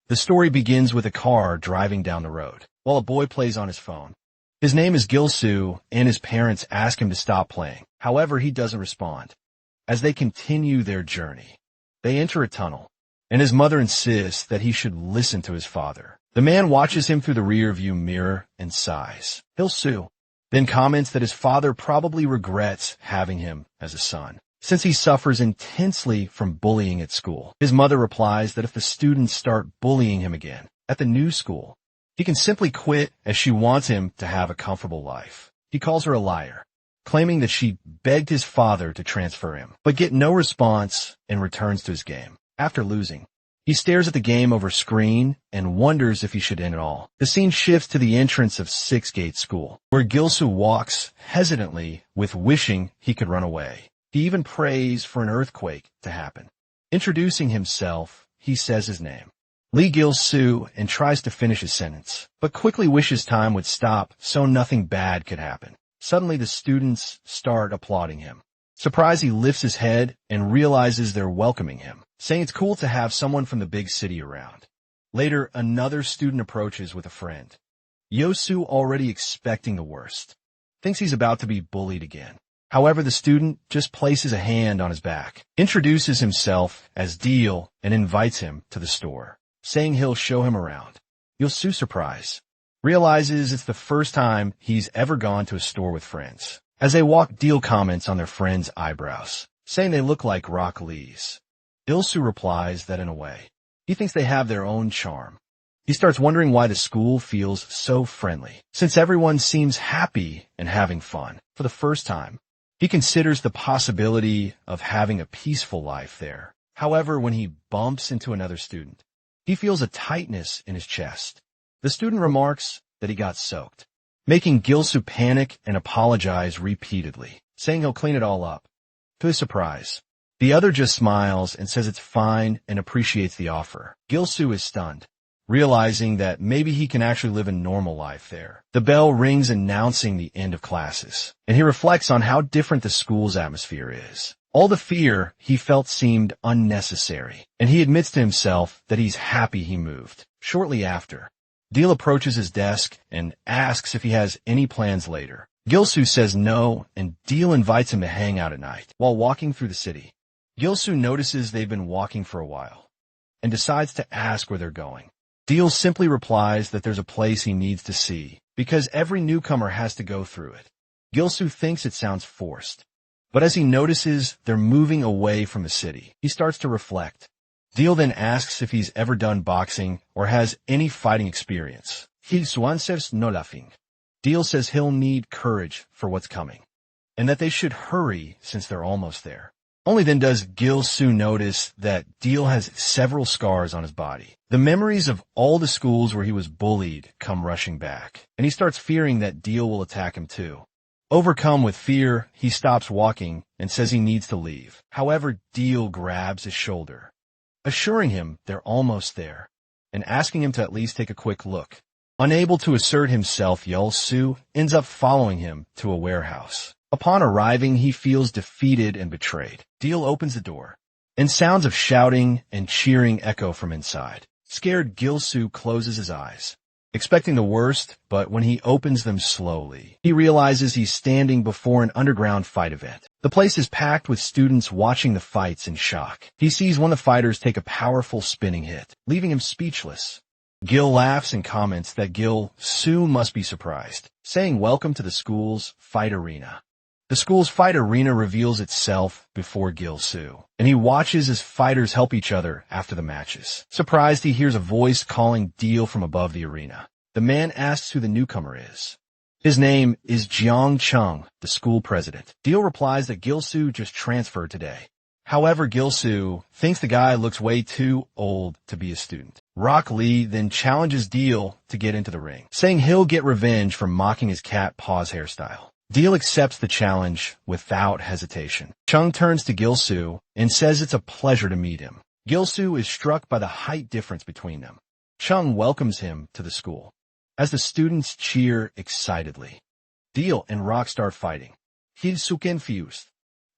The story begins with a car driving down the road, while a boy plays on his phone. His name is Gil-soo, and his parents ask him to stop playing. However, he doesn't respond. As they continue their journey, they enter a tunnel, and his mother insists that he should listen to his father. The man watches him through the rear-view mirror and sighs. Gil-soo then comments that his father probably regrets having him as a son, since he suffers intensely from bullying at school. His mother replies that if the students start bullying him again at the new school, he can simply quit, as she wants him to have a comfortable life. He calls her a liar, claiming that she begged his father to transfer him, but get no response and returns to his game. After losing, he stares at the game over screen and wonders if he should end it all. The scene shifts to the entrance of Six Gate School, where Gil-soo walks hesitantly with wishing he could run away. He even prays for an earthquake to happen. Introducing himself, he says his name, Lee Gil-soo, and tries to finish his sentence, but quickly wishes time would stop so nothing bad could happen. Suddenly the students start applauding him. Surprised, he lifts his head and realizes they're welcoming him, saying it's cool to have someone from the big city around. Later, another student approaches with a friend. Yosu, already expecting the worst, thinks he's about to be bullied again. However, the student just places a hand on his back, introduces himself as Deal, and invites him to the store, saying he'll show him around. Yosu, surprised, realizes it's the first time he's ever gone to a store with friends. As they walk, Deal comments on their friend's eyebrows, saying they look like Rock Lee's. Ilsu replies that in a way, he thinks they have their own charm. He starts wondering why the school feels so friendly, since everyone seems happy and having fun. For the first time, he considers the possibility of having a peaceful life there. However, when he bumps into another student, he feels a tightness in his chest. The student remarks that he got soaked, making Gil-soo panic and apologize repeatedly, saying he'll clean it all up. To his surprise, the other just smiles and says it's fine and appreciates the offer. Gil-soo is stunned, realizing that maybe he can actually live a normal life there. The bell rings announcing the end of classes, and he reflects on how different the school's atmosphere is. All the fear he felt seemed unnecessary, and he admits to himself that he's happy he moved. Shortly after, Deal approaches his desk and asks if he has any plans later. Gil-soo says no, and Deal invites him to hang out at night. While walking through the city, Gil-soo notices they've been walking for a while, and decides to ask where they're going. Deal simply replies that there's a place he needs to see, because every newcomer has to go through it. Gil-soo thinks it sounds forced, but as he notices they're moving away from the city, he starts to reflect. Deal then asks if he's ever done boxing or has any fighting experience. Hilsuansevs no laughing. Deal says he'll need courage for what's coming, and that they should hurry since they're almost there. Only then does Gil-soo notice that Deal has several scars on his body. The memories of all the schools where he was bullied come rushing back, and he starts fearing that Deal will attack him too. Overcome with fear, he stops walking and says he needs to leave. However, Deal grabs his shoulder, assuring him they're almost there, and asking him to at least take a quick look. Unable to assert himself, Gil-soo ends up following him to a warehouse. Upon arriving, he feels defeated and betrayed. Deal opens the door, and sounds of shouting and cheering echo from inside. Scared, Gil-soo closes his eyes, expecting the worst, but when he opens them slowly, he realizes he's standing before an underground fight event. The place is packed with students watching the fights in shock. He sees one of the fighters take a powerful spinning hit, leaving him speechless. Gil laughs and comments that Gil-soo must be surprised, saying welcome to the school's fight arena. The school's fight arena reveals itself before Gil-soo, and he watches as fighters help each other after the matches. Surprised, he hears a voice calling Deal from above the arena. The man asks who the newcomer is. His name is Jeong Chung, the school president. Deal replies that Gil-soo just transferred today. However, Gil-soo thinks the guy looks way too old to be a student. Rock Lee then challenges Deal to get into the ring, saying he'll get revenge for mocking his cat paw's hairstyle. Deal accepts the challenge without hesitation. Chung turns to Gil-soo and says it's a pleasure to meet him. Gil-soo is struck by the height difference between them. Chung welcomes him to the school, as the students cheer excitedly. Deal and Rock start fighting. He's confused,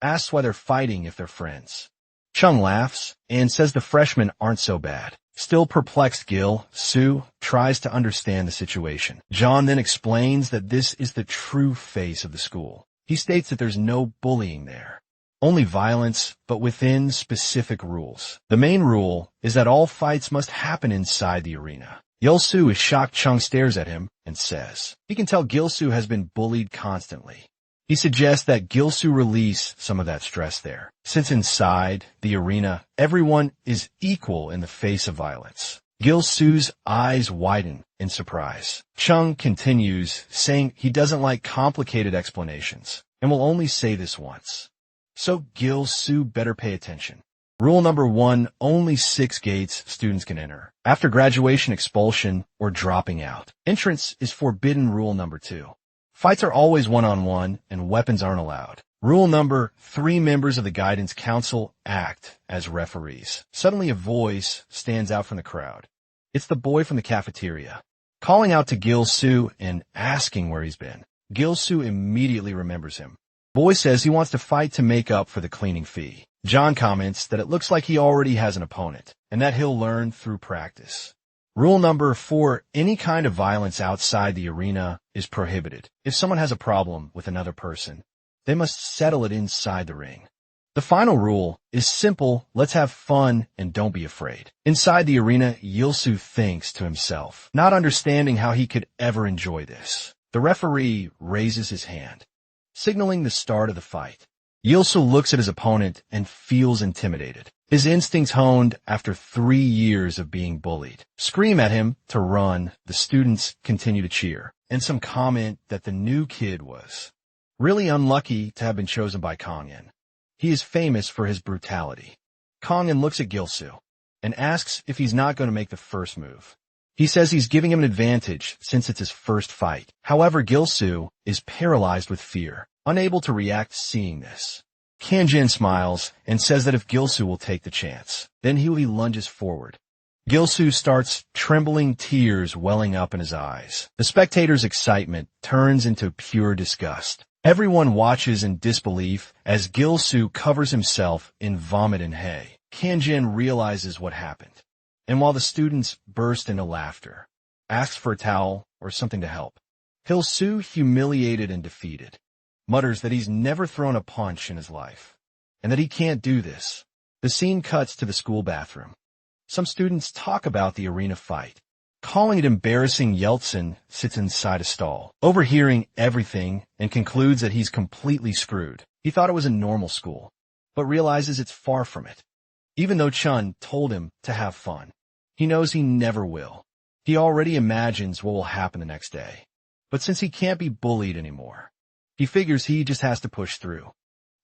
asks why they're fighting if they're friends. Chung laughs and says the freshmen aren't so bad. Still perplexed, Gil-soo tries to understand the situation. John then explains that this is the true face of the school. He states that there's no bullying there. Only violence, but within specific rules. The main rule is that all fights must happen inside the arena. Gil-soo is shocked. Chung stares at him and says he can tell Gil-soo has been bullied constantly. He suggests that Gil-soo release some of that stress there, since inside the arena, everyone is equal in the face of violence. Gil-soo's eyes widen in surprise. Chung continues, saying he doesn't like complicated explanations, and will only say this once. So Gil-soo better pay attention. Rule number 1, only 6 gates students can enter. After graduation, expulsion, or dropping out. Entrance is forbidden. Rule number 2. Fights are always one-on-one, and weapons aren't allowed. Rule number 3, members of the guidance council act as referees. Suddenly a voice stands out from the crowd. It's the boy from the cafeteria, calling out to Gil-soo and asking where he's been. Gil-soo immediately remembers him. Boy says he wants to fight to make up for the cleaning fee. John comments that it looks like he already has an opponent, and that he'll learn through practice. Rule number 4, any kind of violence outside the arena is prohibited. If someone has a problem with another person, they must settle it inside the ring. The final rule is simple: let's have fun and don't be afraid. Inside the arena, Gil-soo thinks to himself, not understanding how he could ever enjoy this. The referee raises his hand, signaling the start of the fight. Gil-soo looks at his opponent and feels intimidated. His instincts honed after 3 years of being bullied scream at him to run. The students continue to cheer, and some comment that the new kid was really unlucky to have been chosen by Kangin. He is famous for his brutality. Kangin looks at Gil-soo and asks if he's not going to make the first move. He says he's giving him an advantage since it's his first fight. However, Gil-soo is paralyzed with fear, unable to react seeing this. Kangin smiles and says that if Gil-soo will take the chance, then he lunges forward. Gil-soo starts trembling, tears welling up in his eyes. The spectators' excitement turns into pure disgust. Everyone watches in disbelief as Gil-soo covers himself in vomit and hay. Kangin realizes what happened, and while the students burst into laughter, asks for a towel or something to help. Gil-soo, humiliated and defeated, mutters that he's never thrown a punch in his life, and that he can't do this. The scene cuts to the school bathroom. Some students talk about the arena fight, calling it embarrassing. Yeltsin sits inside a stall, overhearing everything, and concludes that he's completely screwed. He thought it was a normal school, but realizes it's far from it. Even though Chun told him to have fun, he knows he never will. He already imagines what will happen the next day. But since he can't be bullied anymore, he figures he just has to push through.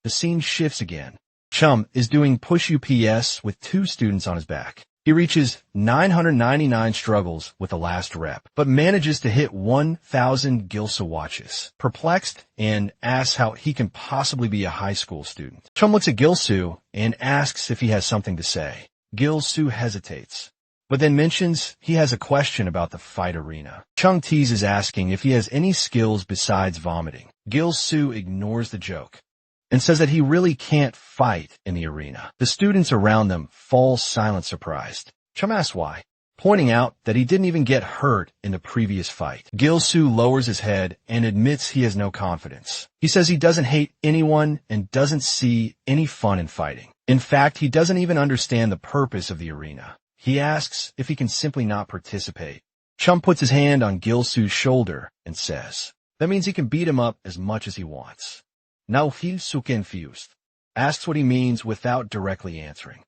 The scene shifts again. Chum is doing push UPS with 2 students on his back. He reaches 999 struggles with the last rep, but manages to hit 1,000 Gil-soo watches. Perplexed, and asks how he can possibly be a high school student. Chum looks at Gil-soo and asks if he has something to say. Gil-soo hesitates, but then mentions he has a question about the fight arena. Chung teases, asking if he has any skills besides vomiting. Gil-soo ignores the joke and says that he really can't fight in the arena. The students around them fall silent, surprised. Chum asks why, pointing out that he didn't even get hurt in the previous fight. Gil-soo lowers his head and admits he has no confidence. He says he doesn't hate anyone and doesn't see any fun in fighting. In fact, he doesn't even understand the purpose of the arena. He asks if he can simply not participate. Chum puts his hand on Gil-soo's shoulder and says that means he can beat him up as much as he wants. Now Gil-soo, confused, asks what he means without directly answering.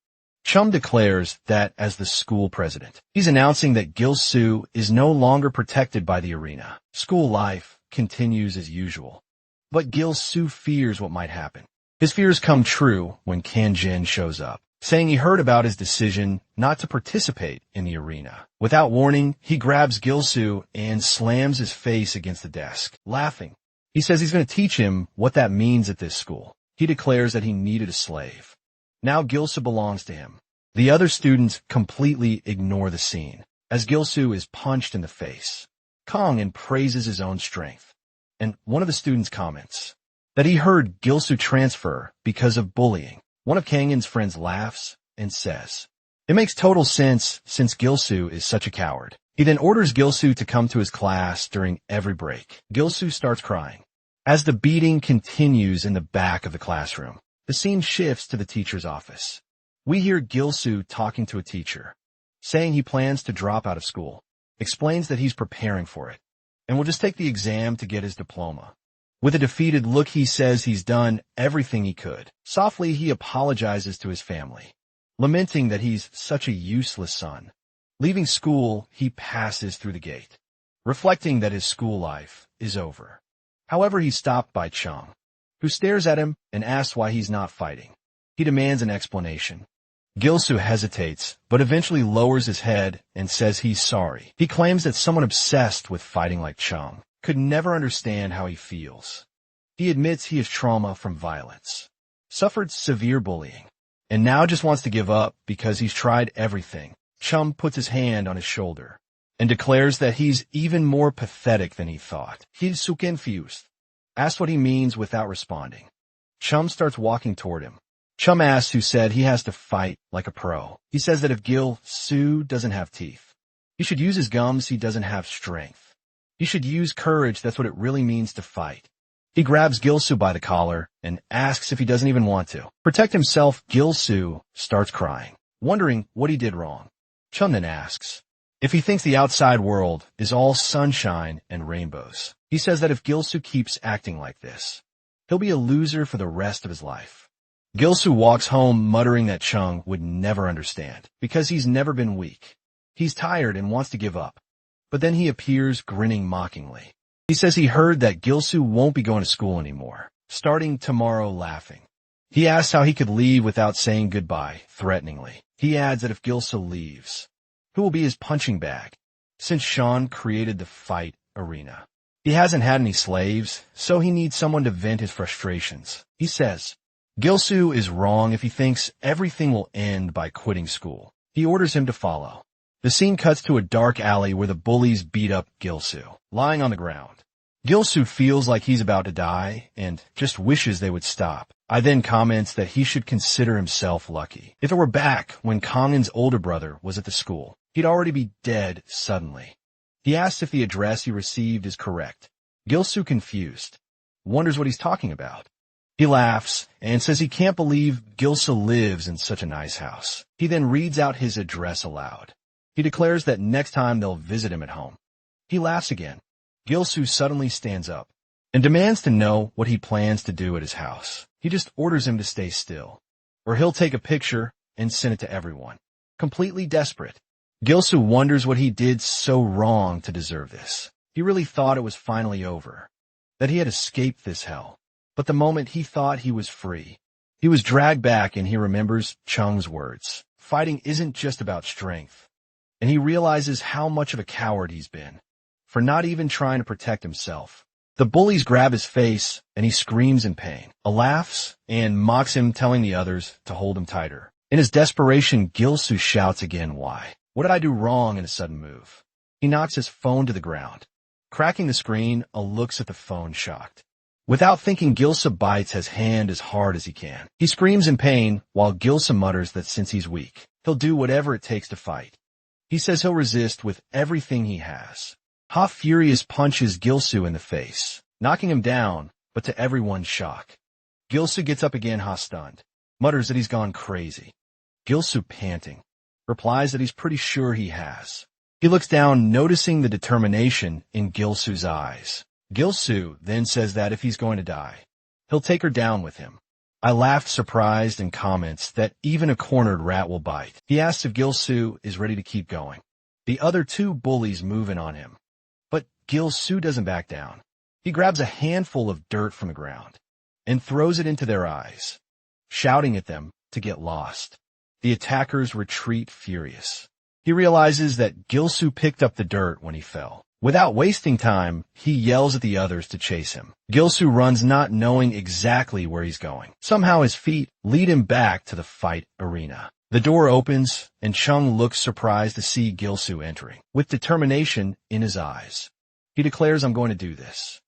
Chum declares that as the school president, he's announcing that Gil-soo is no longer protected by the arena. School life continues as usual, but Gil-soo fears what might happen. His fears come true when Kangin shows up, saying he heard about his decision not to participate in the arena. Without warning, he grabs Gil-soo and slams his face against the desk, laughing. He says he's going to teach him what that means at this school. He declares that he needed a slave. Now Gil-soo belongs to him. The other students completely ignore the scene as Gil-soo is punched in the face. Kangin praises his own strength, and one of the students comments that he heard Gil-soo transfer because of bullying. One of Kangin's friends laughs and says It makes total sense since Gilsu is such a coward. He then orders Gilsu to come to his class during every break. Gilsu starts crying. As the beating continues in the back of the classroom, the scene shifts to the teacher's office. We hear Gilsu talking to a teacher, saying he plans to drop out of school, explains that he's preparing for it, and will just take the exam to get his diploma. With a defeated look, he says he's done everything he could. Softly, he apologizes to his family, lamenting that he's such a useless son. Leaving school, he passes through the gate, reflecting that his school life is over. However, he's stopped by Chung, who stares at him and asks why he's not fighting. He demands an explanation. Gilsu hesitates, but eventually lowers his head and says he's sorry. He claims that someone obsessed with fighting like Chung could never understand how he feels. He admits he has trauma from violence, suffered severe bullying, and now just wants to give up because he's tried everything. Chung puts his hand on his shoulder and declares that he's even more pathetic than he thought. He's so confused, asks what he means without responding. Chum starts walking toward him. Chum asks who said he has to fight like a pro. He says that if Gil-su doesn't have teeth, he should use his gums. He doesn't have strength. He should use courage. That's what it really means to fight. He grabs Gil-su by the collar and asks if he doesn't even want to protect himself. Gil-su starts crying, wondering what he did wrong. Chum then asks if he thinks the outside world is all sunshine and rainbows. He says that if Gilsu keeps acting like this, he'll be a loser for the rest of his life. Gilsu walks home muttering that Chung would never understand because he's never been weak. He's tired and wants to give up, but then he appears grinning mockingly. He says he heard that Gilsu won't be going to school anymore, starting tomorrow, laughing. He asks how he could leave without saying goodbye, threateningly. He adds that if Gilsu leaves, who will be his punching bag, since Sean created the fight arena. He hasn't had any slaves, so he needs someone to vent his frustrations. He says Gilsu is wrong if he thinks everything will end by quitting school. He orders him to follow. The scene cuts to a dark alley where the bullies beat up Gilsu, lying on the ground. Gilsu feels like he's about to die and just wishes they would stop. I then comments that he should consider himself lucky. If it were back when Kongin's older brother was at the school, he'd already be dead suddenly. He asks if the address he received is correct. Gilsu, confused, wonders what he's talking about. He laughs and says he can't believe Gilsu lives in such a nice house. He then reads out his address aloud. He declares that next time they'll visit him at home. He laughs again. Gilsu suddenly stands up and demands to know what he plans to do at his house. He just orders him to stay still, or he'll take a picture and send it to everyone. Completely desperate, Gilsu wonders what he did so wrong to deserve this. He really thought it was finally over, that he had escaped this hell. But the moment he thought he was free, he was dragged back and he remembers Chung's words. Fighting isn't just about strength. And he realizes how much of a coward he's been, for not even trying to protect himself. The bullies grab his face, and he screams in pain, laughs, and mocks him, telling the others to hold him tighter. In his desperation, Gilsu shouts again, "Why? What did I do wrong?" in a sudden move. He knocks his phone to the ground. Cracking the screen, looks at the phone, shocked. Without thinking, Gilsu bites his hand as hard as he can. He screams in pain, while Gilsu mutters that since he's weak, he'll do whatever it takes to fight. He says he'll resist with everything he has. Ha Furious punches Gilsu in the face, knocking him down, but to everyone's shock. Gilsu gets up again, Ha stunned, mutters that he's gone crazy. Gilsu, panting, replies that he's pretty sure he has. He looks down, noticing the determination in Gilsu's eyes. Gilsu then says that if he's going to die, he'll take her down with him. I laughed, surprised, and comments that even a cornered rat will bite. He asks if Gilsu is ready to keep going. The other two bullies move in on him. But Gilsu doesn't back down. He grabs a handful of dirt from the ground and throws it into their eyes, shouting at them to get lost. The attackers retreat furious. He realizes that Gilsu picked up the dirt when he fell. Without wasting time, he yells at the others to chase him. Gilsu runs, not knowing exactly where he's going. Somehow his feet lead him back to the fight arena. The door opens, and Chung looks surprised to see Gilsu entering, with determination in his eyes. He declares, "I'm going to do this."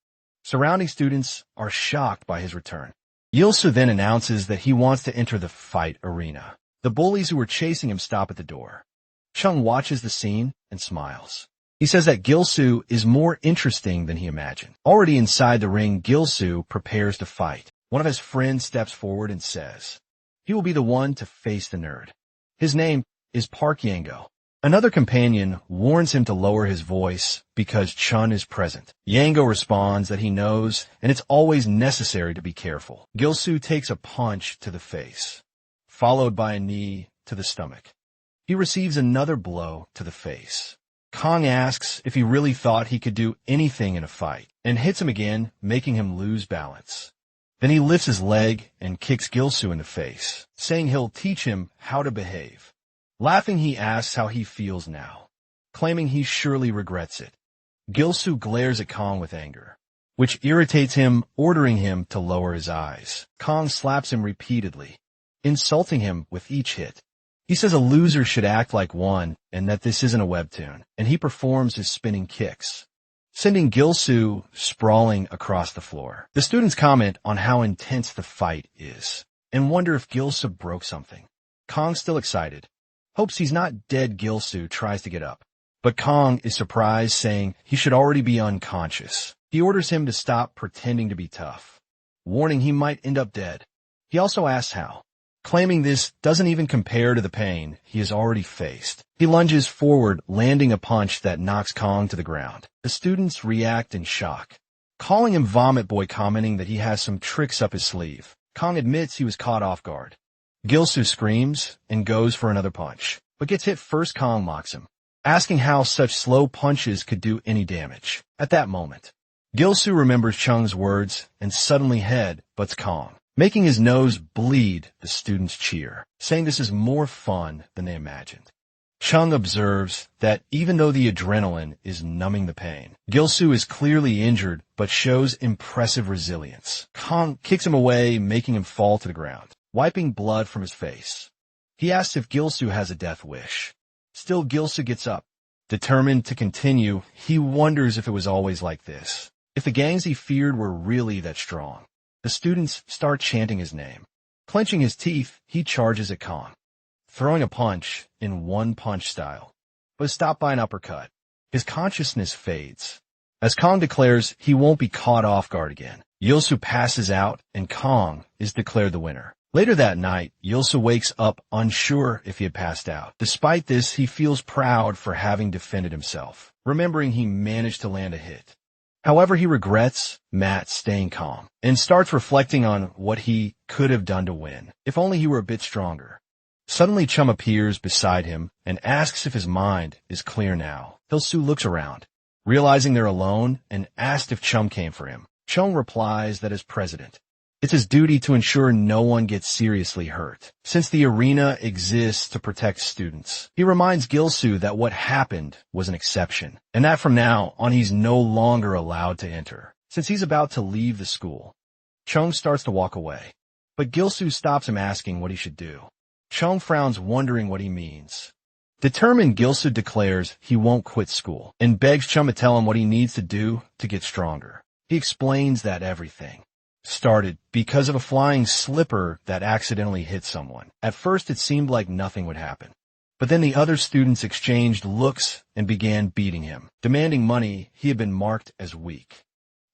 Surrounding students are shocked by his return. Gilsu then announces that he wants to enter the fight arena. The bullies who were chasing him stop at the door. Chung watches the scene and smiles. He says that Gilsu is more interesting than he imagined. Already inside the ring, Gilsu prepares to fight. One of his friends steps forward and says he will be the one to face the nerd. His name is Park Yango. Another companion warns him to lower his voice because Chun is present. Yango responds that he knows and it's always necessary to be careful. Gilsu takes a punch to the face, followed by a knee to the stomach. He receives another blow to the face. Kong asks if he really thought he could do anything in a fight and hits him again, making him lose balance. Then he lifts his leg and kicks Gilsu in the face, saying he'll teach him how to behave. Laughing, he asks how he feels now, claiming he surely regrets it. Gilsu glares at Kong with anger, which irritates him, ordering him to lower his eyes. Kong slaps him repeatedly, insulting him with each hit. He says a loser should act like one and that this isn't a webtoon, and he performs his spinning kicks, sending Gilsu sprawling across the floor. The students comment on how intense the fight is and wonder if Gilsu broke something. Kong, still excited, hopes he's not dead. Gilsu tries to get up, but Kong is surprised, saying he should already be unconscious. He orders him to stop pretending to be tough, warning he might end up dead. He also asks how, claiming this doesn't even compare to the pain he has already faced. He lunges forward, landing a punch that knocks Kong to the ground. The students react in shock, calling him Vomit Boy, commenting that he has some tricks up his sleeve. Kong admits he was caught off guard. Gilsu screams and goes for another punch, but gets hit first. Kong mocks him, asking how such slow punches could do any damage. At that moment, Gilsu remembers Chung's words and suddenly head-butts Kong, making his nose bleed. The students cheer, saying this is more fun than they imagined. Chung observes that even though the adrenaline is numbing the pain, Gilsu is clearly injured but shows impressive resilience. Kong kicks him away, making him fall to the ground, wiping blood from his face. He asks if Gilsu has a death wish. Still, Gilsu gets up, determined to continue. He wonders if it was always like this, if the gangs he feared were really that strong. The students start chanting his name. Clenching his teeth, he charges at Kong, throwing a punch in one-punch style, but is stopped by an uppercut. His consciousness fades, as Kong declares he won't be caught off guard again. Gilsu passes out, and Kong is declared the winner. Later that night, Gilsu wakes up unsure if he had passed out. Despite this, he feels proud for having defended himself, remembering he managed to land a hit. However, he regrets Matt staying calm and starts reflecting on what he could have done to win, if only he were a bit stronger. Suddenly, Chum appears beside him and asks if his mind is clear now. Gilsu looks around, realizing they're alone, and asks if Chum came for him. Chum replies that as president, it's his duty to ensure no one gets seriously hurt, since the arena exists to protect students. He reminds Gilsu that what happened was an exception, and that from now on he's no longer allowed to enter, since he's about to leave the school. Chung starts to walk away, but Gilsu stops him, asking what he should do. Chung frowns, wondering what he means. Determined, Gilsu declares he won't quit school, and begs Chum to tell him what he needs to do to get stronger. He explains that everything started because of a flying slipper that accidentally hit someone. At first, it seemed like nothing would happen, but then the other students exchanged looks and began beating him, demanding money. He had been marked as weak.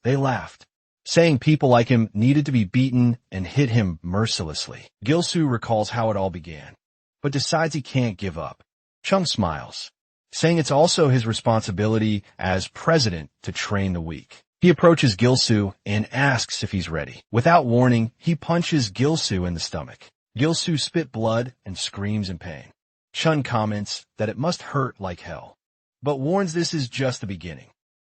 They laughed, saying people like him needed to be beaten, and hit him mercilessly. Gilsu recalls how it all began, but decides he can't give up. Chung smiles, saying it's also his responsibility as president to train the weak. He approaches Gilsu and asks if he's ready. Without warning, he punches Gilsu in the stomach. Gilsu spit blood and screams in pain. Chun comments that it must hurt like hell, but warns this is just the beginning.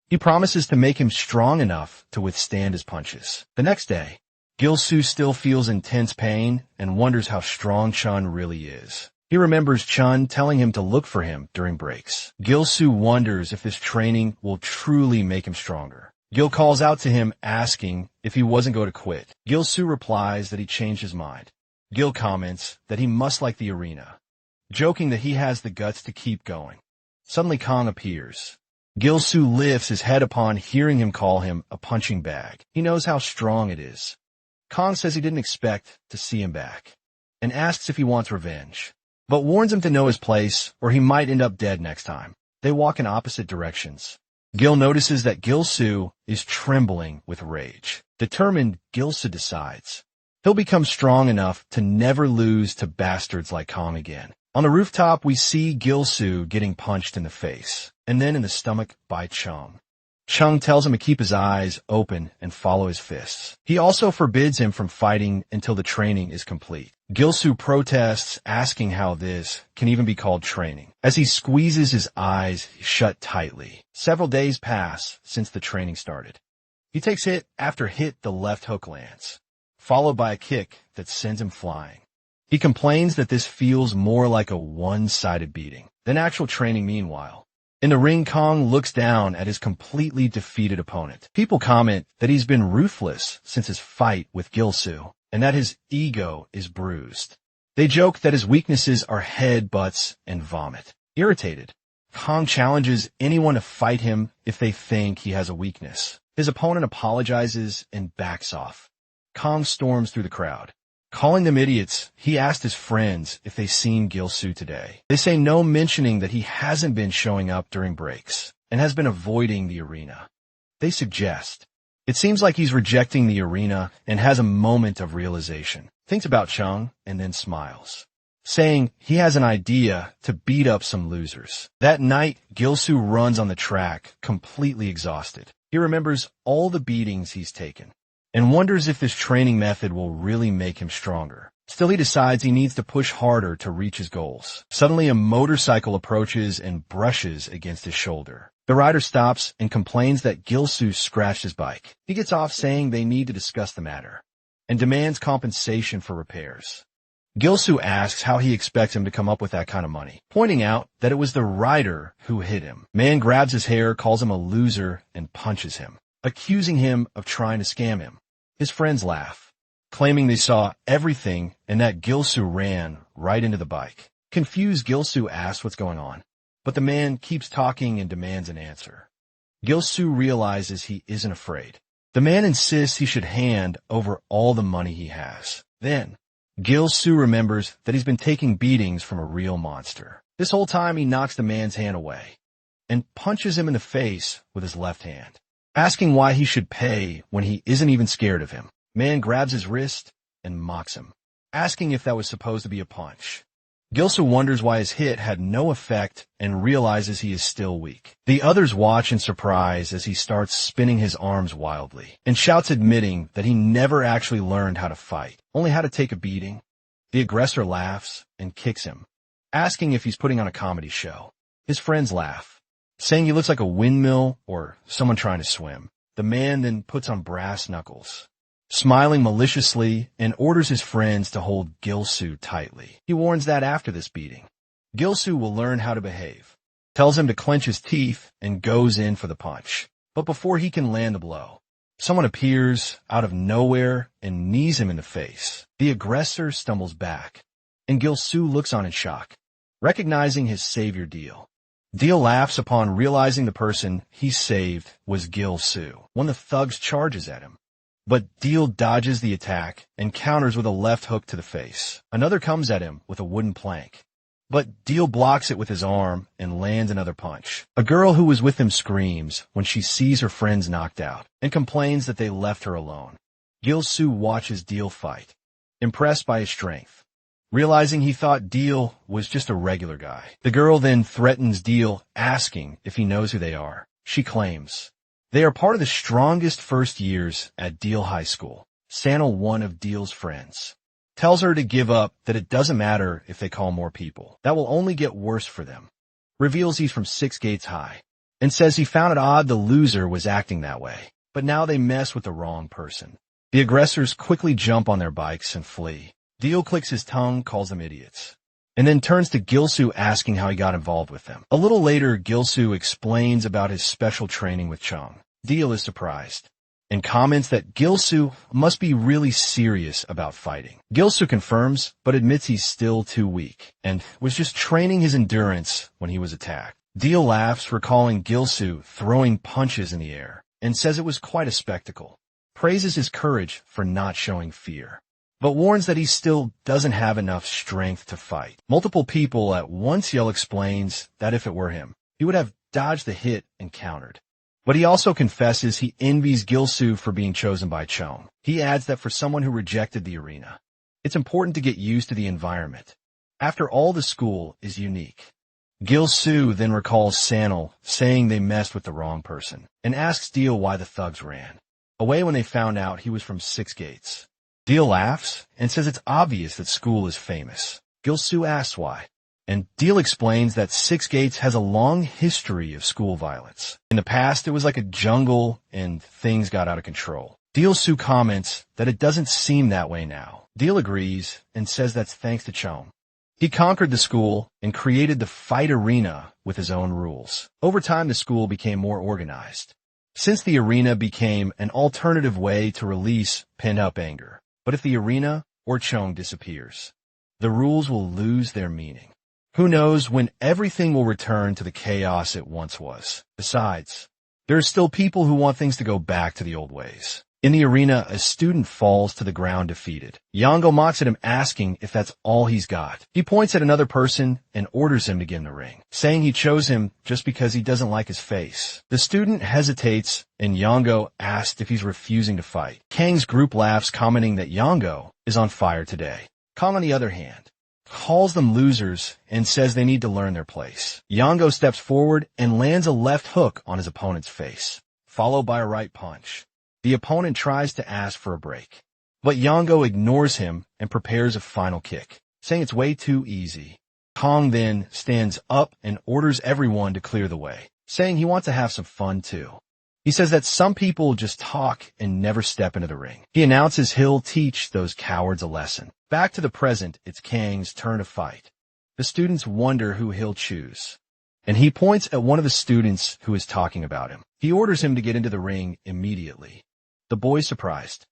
He promises to make him strong enough to withstand his punches. The next day, Gilsu still feels intense pain and wonders how strong Chun really is. He remembers Chun telling him to look for him during breaks. Gilsu wonders if this training will truly make him stronger. Gil calls out to him, asking if he wasn't going to quit. Gilsu replies that he changed his mind. Gil comments that he must like the arena, joking that he has the guts to keep going. Suddenly, Kong appears. Gilsu lifts his head upon hearing him call him a punching bag. He knows how strong it is. Kong says he didn't expect to see him back, and asks if he wants revenge. but warns him to know his place or he might end up dead next time. They walk in opposite directions. Gil notices that Gil-soo is trembling with rage. Determined, Gil-soo decides he'll become strong enough to never lose to bastards like Kong again. On the rooftop, we see Gil-soo getting punched in the face, and then in the stomach by Chung. Chung tells him to keep his eyes open and follow his fists. He also forbids him from fighting until the training is complete. Gil-soo protests, asking how this can even be called training. As he squeezes his eyes shut tightly. Several days pass since the training started. He takes hit after hit the left hook lands, followed by a kick that sends him flying. He complains that this feels more like a one-sided beating than actual training meanwhile. In the ring, Kong looks down at his completely defeated opponent. People comment that he's been ruthless since his fight with Gil-soo, and that his ego is bruised. They joke that his weaknesses are head, butts, and vomit. Irritated, Kong challenges anyone to fight him if they think he has a weakness. His opponent apologizes and backs off. Kong storms through the crowd. Calling them idiots, he asked his friends if they seen Gil-soo today. They say no, mentioning that he hasn't been showing up during breaks and has been avoiding the arena. They suggest it seems like he's rejecting the arena and has a moment of realization. Thinks about Chung and then smiles, saying he has an idea to beat up some losers. That night, Gil-soo runs on the track, completely exhausted. He remembers all the beatings he's taken and wonders if this training method will really make him stronger. Still, he decides he needs to push harder to reach his goals. Suddenly, a motorcycle approaches and brushes against his shoulder. The rider stops and complains that Gil-soo scratched his bike. He gets off saying they need to discuss the matter and demands compensation for repairs. Gil-soo asks how he expects him to come up with that kind of money, pointing out that it was the rider who hit him. Man grabs his hair, calls him a loser, and punches him, accusing him of trying to scam him. His friends laugh, claiming they saw everything and that Gil-soo ran right into the bike. Confused, Gil-soo asks what's going on, but the man keeps talking and demands an answer. Gil-soo realizes he isn't afraid. The man insists he should hand over all the money he has. Then, Gil-soo remembers that he's been taking beatings from a real monster. This whole time he knocks the man's hand away and punches him in the face with his left hand, asking why he should pay when he isn't even scared of him. Man grabs his wrist and mocks him, asking if that was supposed to be a punch. Gil-soo wonders why his hit had no effect and realizes he is still weak. The others watch in surprise as he starts spinning his arms wildly and shouts, admitting that he never actually learned how to fight, only how to take a beating. The aggressor laughs and kicks him, asking if he's putting on a comedy show. His friends laugh, saying he looks like a windmill or someone trying to swim. The man then puts on brass knuckles, smiling maliciously, and orders his friends to hold Gil-soo tightly. He warns that after this beating, Gil-soo will learn how to behave, tells him to clench his teeth, and goes in for the punch. But before he can land the blow, someone appears out of nowhere and knees him in the face. The aggressor stumbles back, and Gil-soo looks on in shock, recognizing his savior Deal. Deal laughs upon realizing the person he saved was Gil-soo. One of the thugs charges at him, but Deal dodges the attack and counters with a left hook to the face. Another comes at him with a wooden plank, but Deal blocks it with his arm and lands another punch. A girl who was with him screams when she sees her friends knocked out and complains that they left her alone. Gil-soo watches Deal fight, impressed by his strength, realizing he thought Deal was just a regular guy. The girl then threatens Deal, asking if he knows who they are. She claims they are part of the strongest first years at Deal High School. Sanil, one of Deal's friends, tells her to give up, that it doesn't matter if they call more people. That will only get worse for them. Reveals he's from 6 Gates High and says he found it odd the loser was acting that way, but now they mess with the wrong person. The aggressors quickly jump on their bikes and flee. Deal clicks his tongue, calls them idiots, and then turns to Gil-soo, asking how he got involved with them. A little later, Gil-soo explains about his special training with Chung. Deal is surprised and comments that Gil-soo must be really serious about fighting. Gil-soo confirms, but admits he's still too weak and was just training his endurance when he was attacked. Deal laughs, recalling Gil-soo throwing punches in the air, and says it was quite a spectacle. Praises his courage for not showing fear. but warns that he still doesn't have enough strength to fight. Multiple people at once yell explains that if it were him, he would have dodged the hit and countered. But he also confesses he envies Gilsu for being chosen by Chong. He adds that for someone who rejected the arena, it's important to get used to the environment. After all, the school is unique. Gilsu then recalls Sanil saying they messed with the wrong person and asks Deal why the thugs ran away when they found out he was from Six Gates. Deal laughs and says it's obvious that school is famous. Gilsu asks why, and Deal explains that Six Gates has a long history of school violence. In the past, it was like a jungle and things got out of control. Deal-su comments that it doesn't seem that way now. Deal agrees and says that's thanks to Chong. He conquered the school and created the fight arena with his own rules. Over time, the school became more organized, since the arena became an alternative way to release pent-up anger. But if the arena or Chong disappears, the rules will lose their meaning. Who knows when everything will return to the chaos it once was. Besides, there are still people who want things to go back to the old ways. In the arena, a student falls to the ground defeated. Yango mocks at him, asking if that's all he's got. He points at another person and orders him to get in the ring, saying he chose him just because he doesn't like his face. The student hesitates, and Yango asks if he's refusing to fight. Kang's group laughs, commenting that Yango is on fire today. Kang, on the other hand, calls them losers and says they need to learn their place. Yango steps forward and lands a left hook on his opponent's face, followed by a right punch. The opponent tries to ask for a break, but Yango ignores him and prepares a final kick, saying it's way too easy. Kang then stands up and orders everyone to clear the way, saying he wants to have some fun too. He says that some people just talk and never step into the ring. He announces he'll teach those cowards a lesson. Back to the present, it's Kang's turn to fight. The students wonder who he'll choose, and he points at one of the students who is talking about him. He orders him to get into the ring immediately. The boy's surprised,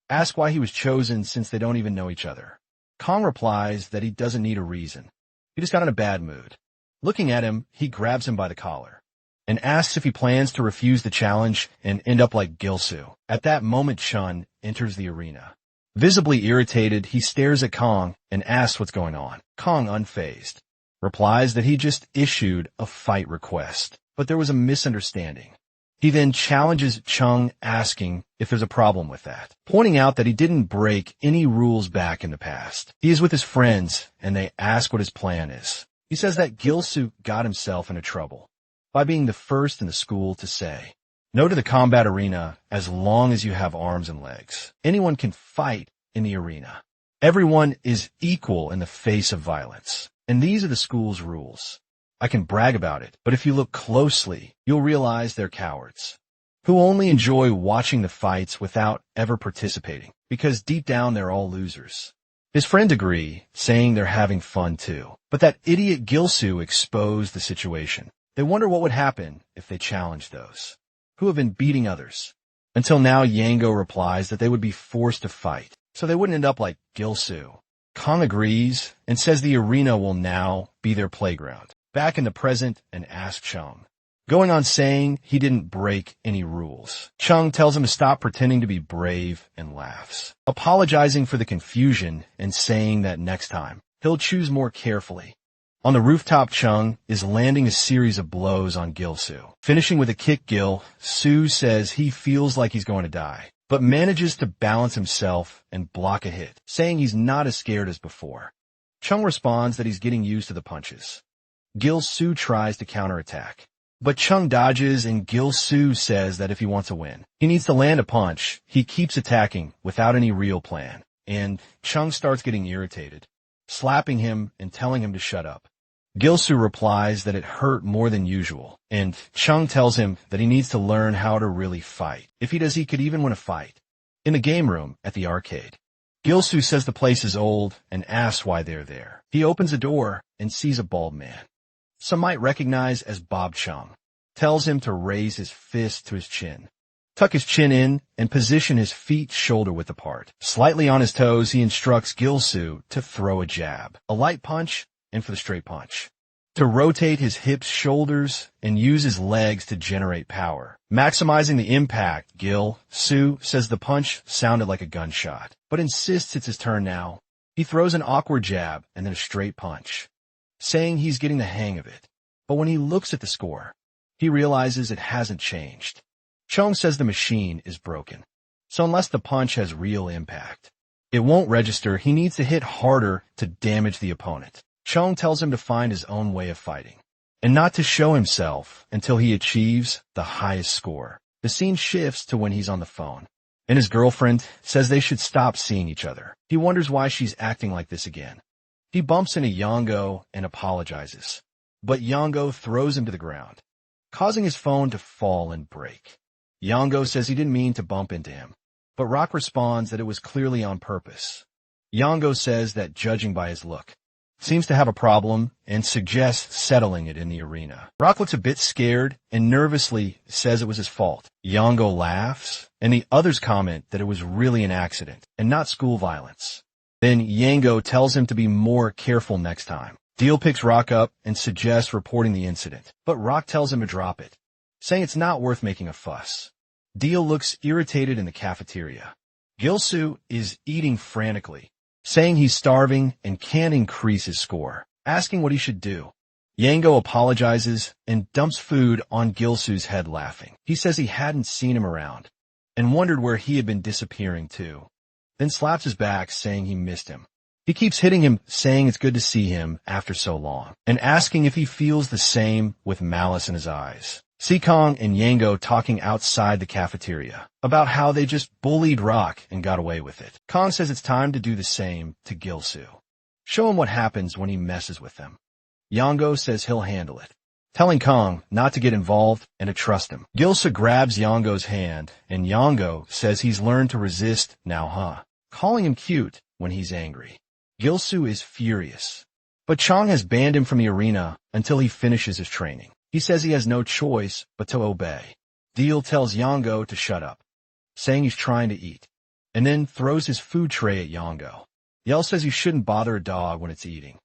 asks why he was chosen since they don't even know each other. Kang replies that he doesn't need a reason. He just got in a bad mood. Looking at him, he grabs him by the collar and asks if he plans to refuse the challenge and end up like Gilsu. At that moment, Chun enters the arena. Visibly irritated, he stares at Kang and asks what's going on. Kang, unfazed, replies that he just issued a fight request, but there was a misunderstanding. He then challenges Chung, asking if there's a problem with that, pointing out that he didn't break any rules back in the past. He is with his friends, and they ask what his plan is. He says that Gilsu got himself into trouble by being the first in the school to say no to the combat arena as long as you have arms and legs. Anyone can fight in the arena. Everyone is equal in the face of violence, and these are the school's rules. I can brag about it, but if you look closely, you'll realize they're cowards who only enjoy watching the fights without ever participating, because deep down they're all losers. His friends agree, saying they're having fun too. But that idiot Gilsu exposed the situation. They wonder what would happen if they challenged those who have been beating others. Until now, Yango replies that they would be forced to fight, so they wouldn't end up like Gilsu. Kang agrees and says the arena will now be their playground. Back in the present, and asks Chung, going on saying he didn't break any rules. Chung tells him to stop pretending to be brave and laughs, apologizing for the confusion and saying that next time he'll choose more carefully. On the rooftop, Chung is landing a series of blows on Gilsu, finishing with a kick. Gilsu says he feels like he's going to die, but manages to balance himself and block a hit, saying he's not as scared as before. Chung responds that he's getting used to the punches. Gilsu tries to counterattack, but Chung dodges, and Gilsu says that if he wants to win, he needs to land a punch. He keeps attacking without any real plan, and Chung starts getting irritated, slapping him and telling him to shut up. Gilsu replies that it hurt more than usual, and Chung tells him that he needs to learn how to really fight. If he does, he could even win a fight. In the game room at the arcade, Gilsu says the place is old and asks why they're there. He opens a door and sees a bald man some might recognize as Bob Chung, tells him to raise his fist to his chin, tuck his chin in, and position his feet shoulder-width apart. Slightly on his toes, he instructs Gilsu to throw a jab, a light punch, and for the straight punch. to rotate his hips, shoulders, and use his legs to generate power. Maximizing the impact, Gil-soo says the punch sounded like a gunshot, but insists it's his turn now. He throws an awkward jab and then a straight punch, saying he's getting the hang of it. But when he looks at the score, he realizes it hasn't changed. Chung says the machine is broken, so unless the punch has real impact, it won't register. He needs to hit harder to damage the opponent. Chung tells him to find his own way of fighting, and not to show himself until he achieves the highest score. The scene shifts to when he's on the phone, and his girlfriend says they should stop seeing each other. He wonders why she's acting like this again. He bumps into Yongo and apologizes, but Yongo throws him to the ground, causing his phone to fall and break. Yongo says he didn't mean to bump into him, but Rock responds that it was clearly on purpose. Yongo says that judging by his look, seems to have a problem and suggests settling it in the arena. Rock looks a bit scared and nervously says it was his fault. Yongo laughs, and the others comment that it was really an accident and not school violence. Then Yango tells him to be more careful next time. Deal picks Rock up and suggests reporting the incident, but Rock tells him to drop it, saying it's not worth making a fuss. Deal looks irritated in the cafeteria. Gil-soo is eating frantically, saying he's starving and can't increase his score, asking what he should do. Yango apologizes and dumps food on Gil-soo's head, laughing. He says he hadn't seen him around and wondered where he had been disappearing to, then slaps his back, saying he missed him. He keeps hitting him, saying it's good to see him after so long, and asking if he feels the same with malice in his eyes. Seekong and Yango talking outside the cafeteria about how they just bullied Rock and got away with it. Kong says it's time to do the same to Gil-soo. Show him what happens when he messes with them. Yango says he'll handle it, telling Kong not to get involved and to trust him. Gil-soo grabs Yango's hand, and Yango says he's learned to resist now, calling him cute when he's angry. Gil-soo is furious, but Chong has banned him from the arena until he finishes his training. He says he has no choice but to obey. Deal tells Yango to shut up, saying he's trying to eat, and then throws his food tray at Yango. Yell says you shouldn't bother a dog when it's eating.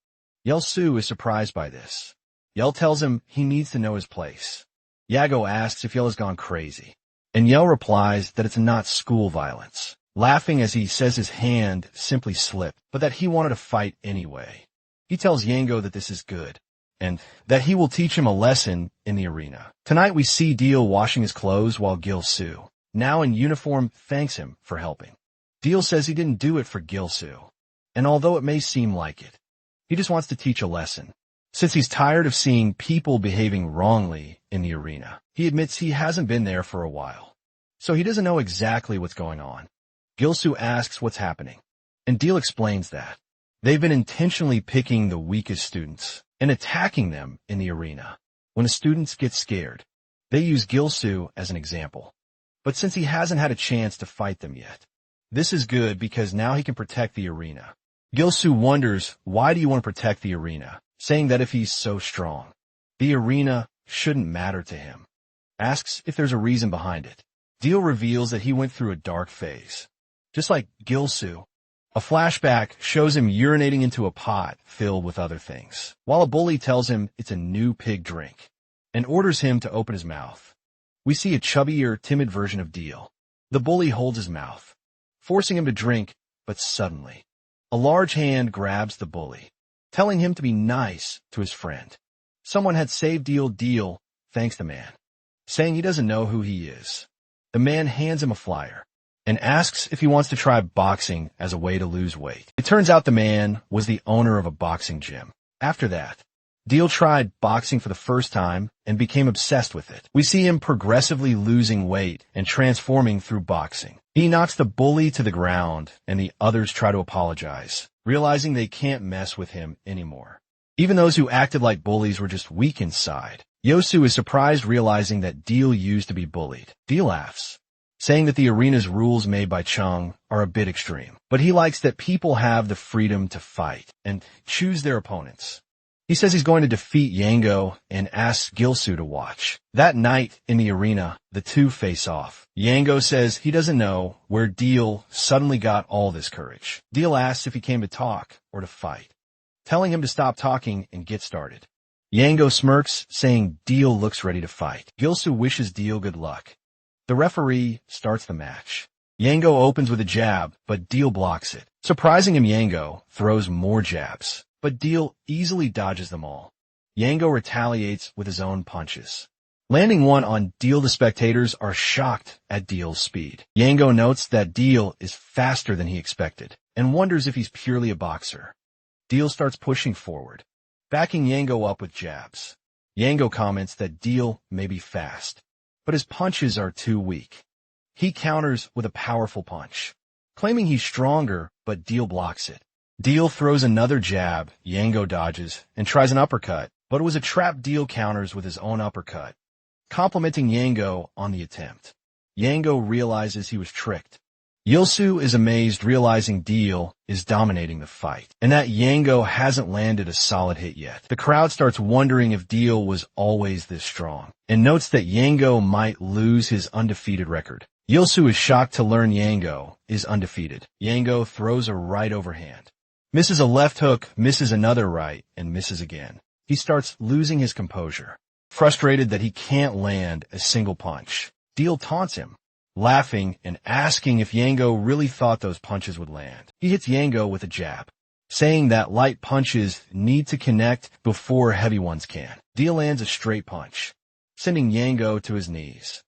Yel-soo is surprised by this. Yell tells him he needs to know his place. Yago asks if Yell has gone crazy, and Yell replies that it's not school violence, laughing as he says his hand simply slipped, but that he wanted to fight anyway. He tells Yango that this is good, and that he will teach him a lesson in the arena. Tonight we see Deal washing his clothes while Gil-soo, now in uniform, thanks him for helping. Deal says he didn't do it for Gil-soo, and although it may seem like it, he just wants to teach a lesson, since he's tired of seeing people behaving wrongly in the arena. He admits he hasn't been there for a while, so he doesn't know exactly what's going on. Gil-soo asks what's happening, and Deal explains that they've been intentionally picking the weakest students and attacking them in the arena. When the students get scared, they use Gil-soo as an example. But since he hasn't had a chance to fight them yet, this is good because now he can protect the arena. Gil-soo wonders, why do you want to protect the arena, saying that if he's so strong, the arena shouldn't matter to him. Asks if there's a reason behind it. Deal reveals that he went through a dark phase, just like Gil-soo. A flashback shows him urinating into a pot filled with other things, while a bully tells him it's a new pig drink and orders him to open his mouth. We see a chubbier, timid version of Deal. The bully holds his mouth, forcing him to drink, but suddenly, a large hand grabs the bully, telling him to be nice to his friend. Someone had saved Deal thanks the man, saying he doesn't know who he is. The man hands him a flyer and asks if he wants to try boxing as a way to lose weight. It turns out the man was the owner of a boxing gym. After that, Deal tried boxing for the first time and became obsessed with it. We see him progressively losing weight and transforming through boxing. He knocks the bully to the ground, and the others try to apologize, realizing they can't mess with him anymore. Even those who acted like bullies were just weak inside. Yosu is surprised realizing that Deal used to be bullied. Deal laughs, saying that the arena's rules made by Chung are a bit extreme, but he likes that people have the freedom to fight and choose their opponents. He says he's going to defeat Yango and asks Gil-soo to watch. That night in the arena, the two face off. Yango says he doesn't know where Deal suddenly got all this courage. Deal asks if he came to talk or to fight, telling him to stop talking and get started. Yango smirks, saying Deal looks ready to fight. Gilsu wishes Deal good luck. The referee starts the match. Yango opens with a jab, but Deal blocks it. Surprising him, Yango throws more jabs, but Deal easily dodges them all. Yango retaliates with his own punches. Landing one on Deal, the spectators are shocked at Deal's speed. Yango notes that Deal is faster than he expected, and wonders if he's purely a boxer. Deal starts pushing forward, backing Yango up with jabs. Yango comments that Deal may be fast, but his punches are too weak. He counters with a powerful punch, claiming he's stronger, but Deal blocks it. Deal throws another jab, Yango dodges, and tries an uppercut, but it was a trap. Deal counters with his own uppercut, complimenting Yango on the attempt. Yango realizes he was tricked. Gilsu is amazed, realizing Deal is dominating the fight, and that Yango hasn't landed a solid hit yet. The crowd starts wondering if Deal was always this strong, and notes that Yango might lose his undefeated record. Gilsu is shocked to learn Yango is undefeated. Yango throws a right overhand, misses a left hook, misses another right, and misses again. He starts losing his composure, frustrated that he can't land a single punch. Deal taunts him, laughing and asking if Yango really thought those punches would land. He hits Yango with a jab, saying that light punches need to connect before heavy ones can. Deal lands a straight punch, sending Yango to his knees.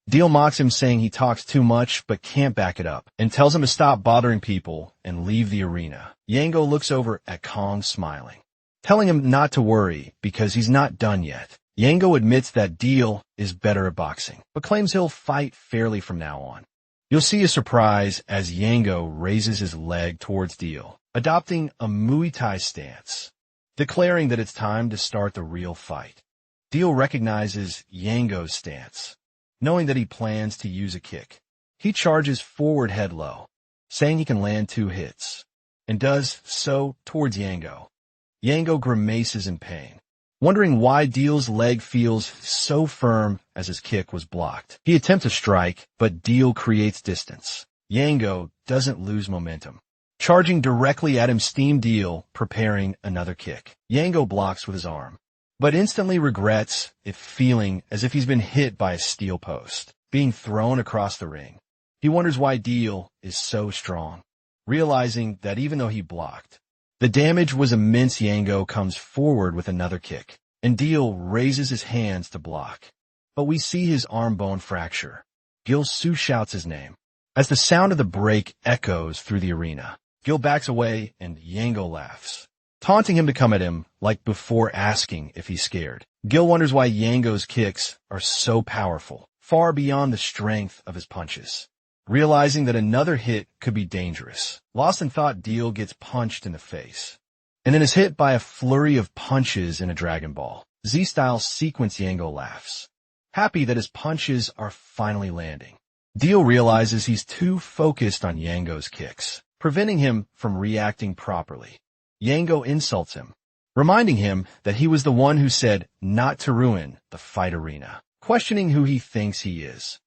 Deal mocks him, saying he talks too much but can't back it up, and tells him to stop bothering people and leave the arena. Yango looks over at Kong, smiling, telling him not to worry because he's not done yet. Yango admits that Deal is better at boxing, but claims he'll fight fairly from now on. You'll see a surprise as Yango raises his leg towards Deal, adopting a Muay Thai stance, declaring that it's time to start the real fight. Deal recognizes Yango's stance, knowing that he plans to use a kick. He charges forward head low, saying he can land 2 hits, and does so towards Yango. Yango grimaces in pain, wondering why Deal's leg feels so firm as his kick was blocked. He attempts a strike, but Deal creates distance. Yango doesn't lose momentum, charging directly at him. Steam Deal preparing another kick. Yango blocks with his arm, but instantly regrets it, feeling as if he's been hit by a steel post, being thrown across the ring. He wonders why Deal is so strong, realizing that even though he blocked, the damage was immense. Yango comes forward with another kick, and Deal raises his hands to block, but we see his arm bone fracture. Gilsu shouts his name, as the sound of the break echoes through the arena. Gil backs away, and Yango laughs, taunting him to come at him like before, asking if he's scared. Gil wonders why Yango's kicks are so powerful, far beyond the strength of his punches, realizing that another hit could be dangerous. Lost in thought, Deal gets punched in the face, and then is hit by a flurry of punches in a Dragon Ball Z-style sequence. Yango laughs, happy that his punches are finally landing. Deal realizes he's too focused on Yango's kicks, preventing him from reacting properly. Yango insults him, reminding him that he was the one who said not to ruin the fight arena, questioning who he thinks he is.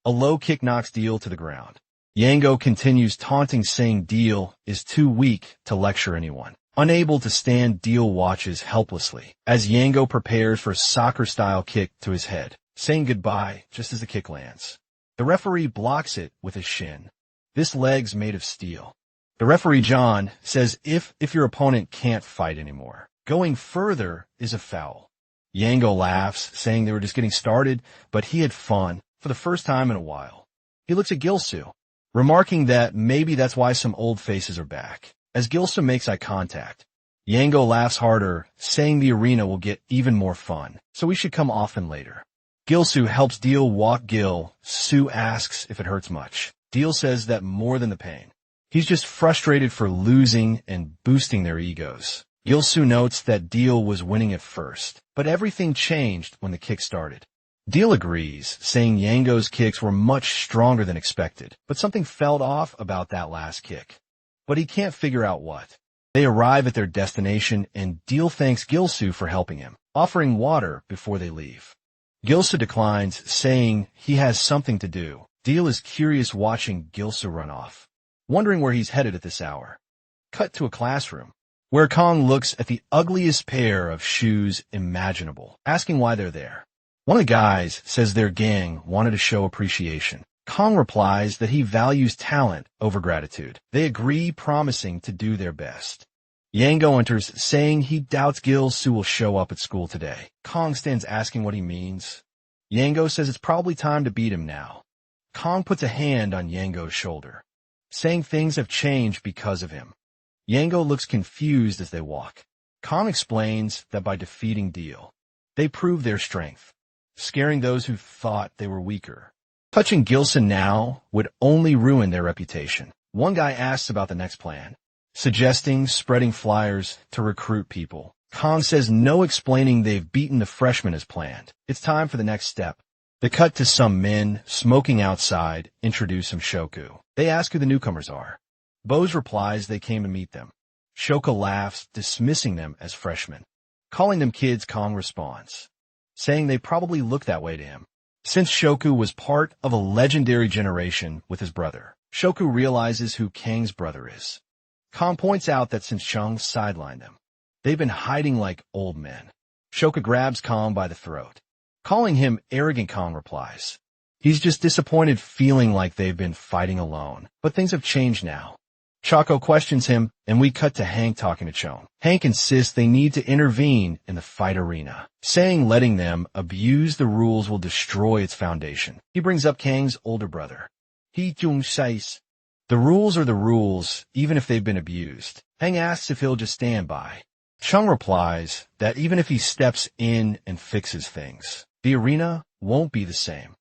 A low kick knocks Deal to the ground. Yango continues taunting, saying Deal is too weak to lecture anyone. Unable to stand, Deal watches helplessly as Yango prepares for a soccer-style kick to his head, saying goodbye just as the kick lands. The referee blocks it with his shin. This leg's made of steel. The referee, John, says if your opponent can't fight anymore, going further is a foul. Yango laughs, saying they were just getting started, but he had fun for the first time in a while. He looks at Gilsu, remarking that maybe that's why some old faces are back. As Gilsu makes eye contact, Yango laughs harder, saying the arena will get even more fun, so we should come often later. Gilsu helps Deal walk. Gilsu asks if it hurts much. Deal says that more than the pain, he's just frustrated for losing and boosting their egos. Gilsu notes that Deal was winning at first, but everything changed when the kick started. Deal agrees, saying Yango's kicks were much stronger than expected, but something felt off about that last kick. But he can't figure out what. They arrive at their destination, and Deal thanks Gilsu for helping him, offering water before they leave. Gilsu declines, saying he has something to do. Deal is curious, watching Gilsu run off, wondering where he's headed at this hour. Cut to a classroom, where Kong looks at the ugliest pair of shoes imaginable, asking why they're there. One of the guys says their gang wanted to show appreciation. Kong replies that he values talent over gratitude. They agree, promising to do their best. Yango enters, saying he doubts Gil-soo will show up at school today. Kong stands asking what he means. Yango says it's probably time to beat him now. Kong puts a hand on Yango's shoulder, saying things have changed because of him. Yango looks confused as they walk. Kong explains that by defeating Deal, they prove their strength, scaring those who thought they were weaker. Touching Gil-soo now would only ruin their reputation. One guy asks about the next plan, suggesting spreading flyers to recruit people. Kong says no explaining they've beaten the freshmen as planned. It's time for the next step. They cut to some men smoking outside, introduce Shoku. They ask who the newcomers are. Bose replies they came to meet them. Shoka laughs, dismissing them as freshmen. Calling them kids, Kong responds, saying they probably look that way to him, since Shoku was part of a legendary generation with his brother. Shoku realizes who Kang's brother is. Kong points out that since Chung sidelined them, they've been hiding like old men. Shoka grabs Kong by the throat. Calling him arrogant, Kong replies he's just disappointed, feeling like they've been fighting alone. But things have changed now. Chaco questions him, and we cut to Hank talking to Chung. Hank insists they need to intervene in the fight arena, saying letting them abuse the rules will destroy its foundation. He brings up Kang's older brother. He Jung says, the rules are the rules, even if they've been abused. Hank asks if he'll just stand by. Chung replies that even if he steps in and fixes things, the arena won't be the same.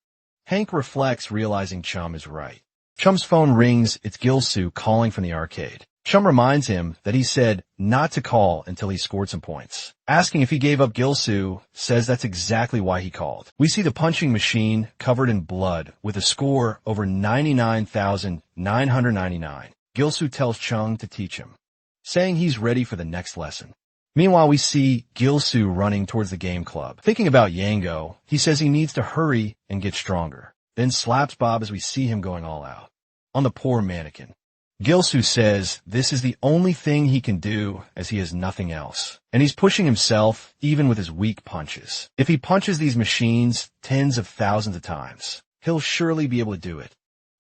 Hank reflects, realizing Chum is right. Chum's phone rings. It's Gil-soo calling from the arcade. Chum reminds him that he said not to call until he scored some points. Asking if he gave up, Gil-soo says that's exactly why he called. We see the punching machine covered in blood with a score over 99,999. Gil-soo tells Chung to teach him, saying he's ready for the next lesson. Meanwhile, we see Gil-soo running towards the game club. Thinking about Yango, he says he needs to hurry and get stronger, then slaps Bob as we see him going all out on the poor mannequin. Gil-soo says this is the only thing he can do as he has nothing else, and he's pushing himself even with his weak punches. If he punches these machines tens of thousands of times, he'll surely be able to do it.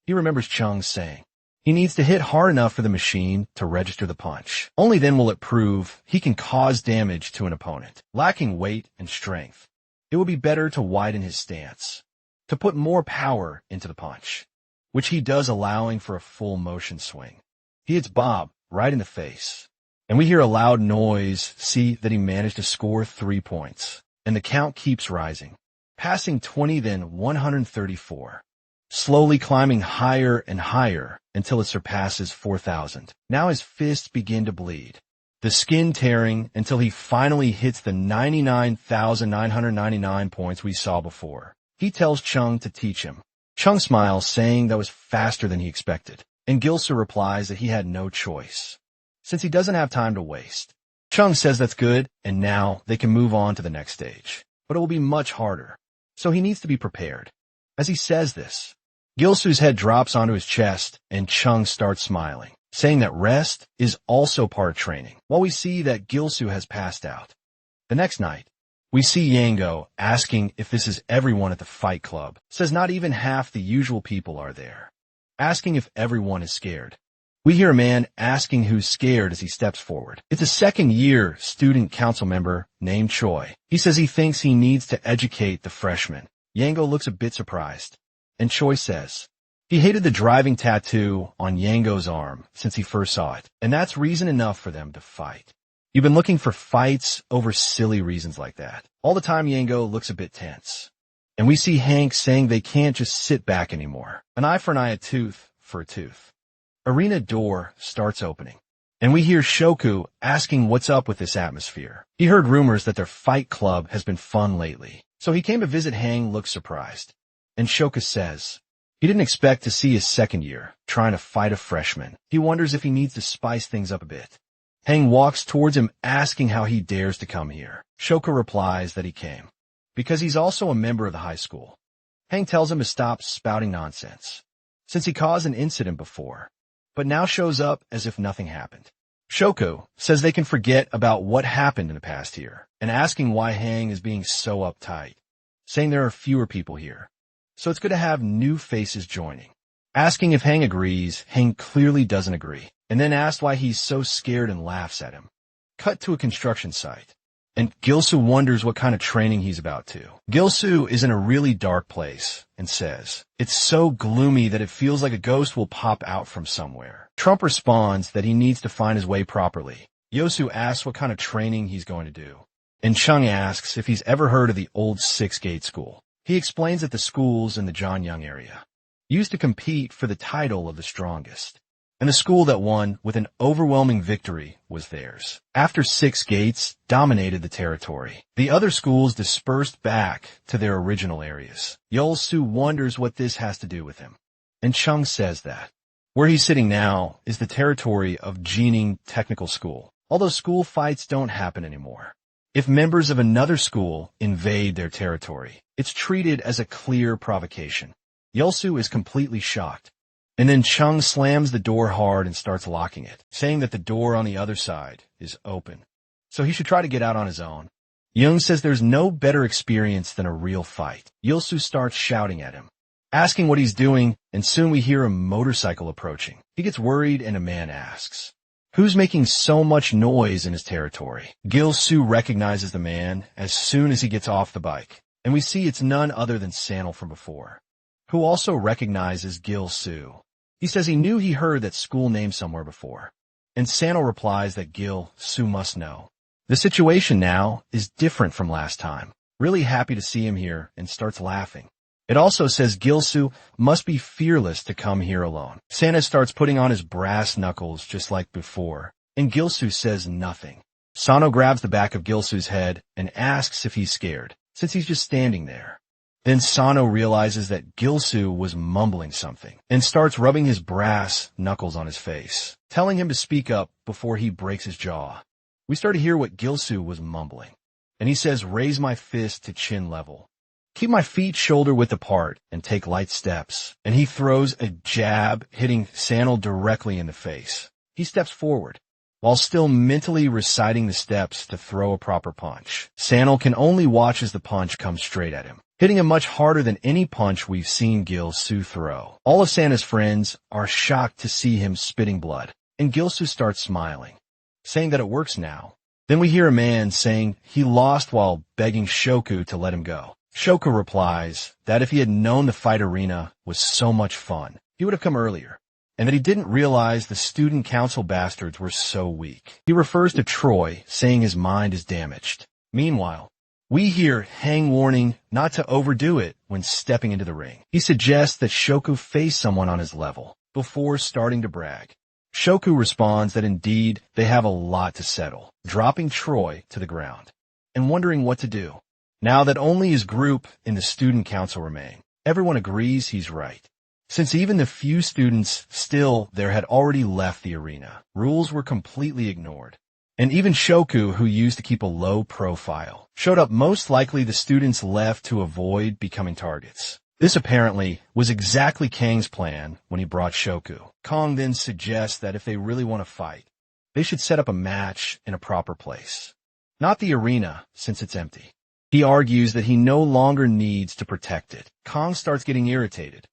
He remembers Chung saying he needs to hit hard enough for the machine to register the punch. Only then will it prove he can cause damage to an opponent. Lacking weight and strength, it would be better to widen his stance, to put more power into the punch, which he does, allowing for a full motion swing. He hits Bob right in the face, and we hear a loud noise, see that he managed to score 3 points, and the count keeps rising, passing 20, then 134, slowly climbing higher and higher until it surpasses 4,000. Now his fists begin to bleed, the skin tearing until he finally hits the 99,999 points we saw before. He tells Chung to teach him. Chung smiles, saying that was faster than he expected, and Gil-soo replies that he had no choice, since he doesn't have time to waste. Chung says that's good, and now they can move on to the next stage, but it will be much harder, so he needs to be prepared. As he says this, Gil-soo's head drops onto his chest, and Chung starts smiling, saying that rest is also part of training, while we see that Gil-soo has passed out. The next night, we see Yango asking if this is everyone at the fight club, says not even half the usual people are there, asking if everyone is scared. We hear a man asking who's scared as he steps forward. It's a second-year student council member named Choi. He says he thinks he needs to educate the freshmen. Yango looks a bit surprised, and Choi says he hated the driving tattoo on Yango's arm since he first saw it, and that's reason enough for them to fight. You've been looking for fights over silly reasons like that. All the time, Yango looks a bit tense. And we see Hank saying they can't just sit back anymore. An eye for an eye, a tooth for a tooth. Arena door starts opening, and we hear Shoku asking what's up with this atmosphere. He heard rumors that their fight club has been fun lately, so he came to visit. Hang looks surprised, and Shoku says he didn't expect to see his second year trying to fight a freshman. He wonders if he needs to spice things up a bit. Hang walks towards him, asking how he dares to come here. Shoka replies that he came because he's also a member of the high school. Hang tells him to stop spouting nonsense, since he caused an incident before, but now shows up as if nothing happened. Shoko says they can forget about what happened in the past here, and asking why Hang is being so uptight, saying there are fewer people here, so it's good to have new faces joining. Asking if Hang agrees, Hang clearly doesn't agree, and then asks why he's so scared and laughs at him. Cut to a construction site, and Gilsu wonders what kind of training he's about to. Gilsu is in a really dark place and says, "It's so gloomy that it feels like a ghost will pop out from somewhere." Trump responds that he needs to find his way properly. Yosu asks what kind of training he's going to do, and Chung asks if he's ever heard of the old Six-Gate School. He explains that the school's in the Jonyang area, used to compete for the title of the strongest, and the school that won with an overwhelming victory was theirs. After Six Gates dominated the territory, the other schools dispersed back to their original areas. Yol-Su wonders what this has to do with him, and Chung says that where he's sitting now is the territory of Jining Technical School, although school fights don't happen anymore. If members of another school invade their territory, it's treated as a clear provocation. Yol-Su is completely shocked, and then Chung slams the door hard and starts locking it, saying that the door on the other side is open, so he should try to get out on his own. Young says there's no better experience than a real fight. Yol-Su starts shouting at him, asking what he's doing, and soon we hear a motorcycle approaching. He gets worried and a man asks, "Who's making so much noise in his territory?" Gil-Su recognizes the man as soon as he gets off the bike, and we see it's none other than Sanel from before, who also recognizes Gil-Su. He says he knew he heard that school name somewhere before, and Sanel replies that Gil-Su must know. The situation now is different from last time. Really happy to see him here, and starts laughing. It also says Gil-Su must be fearless to come here alone. Santa starts putting on his brass knuckles just like before, and Gil-Su says nothing. Sano grabs the back of Gil-Su's head and asks if he's scared, since he's just standing there. Then Sano realizes that Gil-Su was mumbling something and starts rubbing his brass knuckles on his face, telling him to speak up before he breaks his jaw. We start to hear what Gil-Su was mumbling, and he says, "Raise my fist to chin level. Keep my feet shoulder-width apart and take light steps." And he throws a jab, hitting Sanel directly in the face. He steps forward, while still mentally reciting the steps to throw a proper punch. Sanel can only watch as the punch comes straight at him, hitting him much harder than any punch we've seen Gil-Su throw. All of Santa's friends are shocked to see him spitting blood, and Gil-Su starts smiling, saying that it works now. Then we hear a man saying he lost while begging Shoku to let him go. Shoku replies that if he had known the fight arena was so much fun, he would have come earlier, and that he didn't realize the student council bastards were so weak. He refers to Troy, saying his mind is damaged. Meanwhile, we hear Hang warning not to overdo it when stepping into the ring. He suggests that Shoku face someone on his level before starting to brag. Shoku responds that indeed they have a lot to settle, dropping Troy to the ground and wondering what to do. Now that only his group in the student council remain, everyone agrees he's right. Since even the few students still there had already left the arena, rules were completely ignored. And even Shoku, who used to keep a low profile, showed up. Most likely the students left to avoid becoming targets. This apparently was exactly Kang's plan when he brought Shoku. Kong then suggests that if they really want to fight, they should set up a match in a proper place, not the arena since it's empty. He argues that he no longer needs to protect it. Kong starts getting irritated.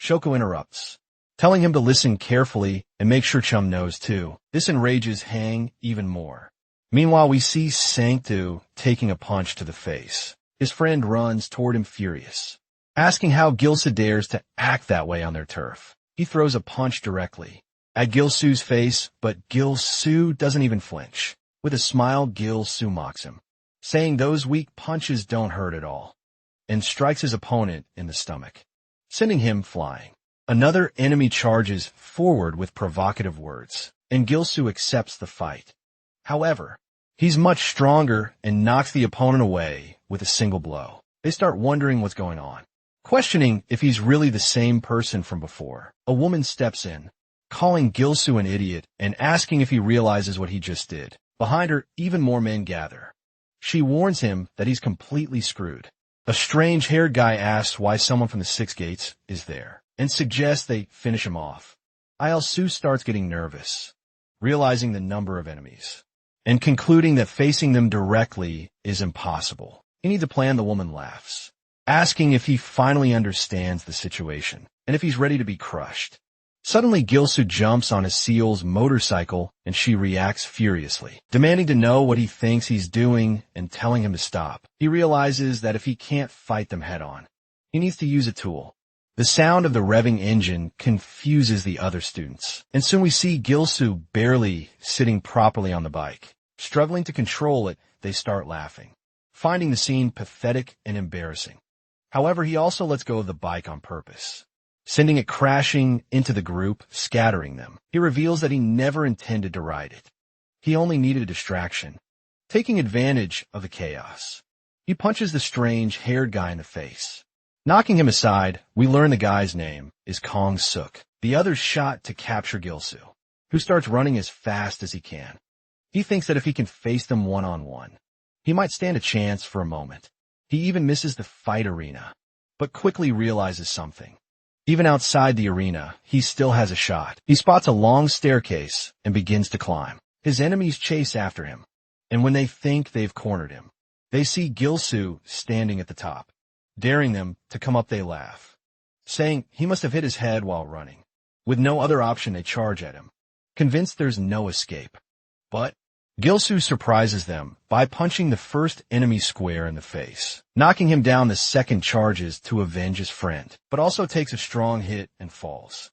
Shoku interrupts, telling him to listen carefully and make sure Chum knows too. This enrages Hang even more. Meanwhile, we see Sanctu taking a punch to the face. His friend runs toward him furious, asking how Gil-Su dares to act that way on their turf. He throws a punch directly at Gil-Su's face, but Gil-Su doesn't even flinch. With a smile, Gil-Su mocks him, saying those weak punches don't hurt at all, and strikes his opponent in the stomach, sending him flying. Another enemy charges forward with provocative words, and Gil-Su accepts the fight. However, he's much stronger and knocks the opponent away with a single blow. They start wondering what's going on, questioning if he's really the same person from before. A woman steps in, calling Gil-Su an idiot and asking if he realizes what he just did. Behind her, even more men gather. She warns him that he's completely screwed. A strange-haired guy asks why someone from the Six Gates is there, and suggests they finish him off. Il-Su starts getting nervous. realizing the number of enemies, and concluding that facing them directly is impossible. He needs a plan. The woman laughs, asking if he finally understands the situation, and if he's ready to be crushed. Suddenly, Gilsu jumps on his seal's motorcycle, and she reacts furiously, demanding to know what he thinks he's doing and telling him to stop. He realizes that if he can't fight them head-on, he needs to use a tool. The sound of the revving engine confuses the other students, and soon we see Gilsu barely sitting properly on the bike. Struggling to control it, they start laughing, finding the scene pathetic and embarrassing. However, he also lets go of the bike on purpose, sending it crashing into the group, scattering them. He reveals that he never intended to ride it. He only needed a distraction, taking advantage of the chaos. He punches the strange-haired guy in the face. Knocking him aside, we learn the guy's name is Kong Suk. The others shot to capture Gilsu, who starts running as fast as he can. He thinks that if he can face them one-on-one, he might stand a chance for a moment. He even misses the fight arena, but quickly realizes something. Even outside the arena, he still has a shot. He spots a long staircase and begins to climb. His enemies chase after him, and when they think they've cornered him, they see Gilsu standing at the top. Daring them to come up, they laugh, saying he must have hit his head while running. With no other option, they charge at him, convinced there's no escape. But Gilsu surprises them by punching the first enemy square in the face, knocking him down. The second charges to avenge his friend, but also takes a strong hit and falls.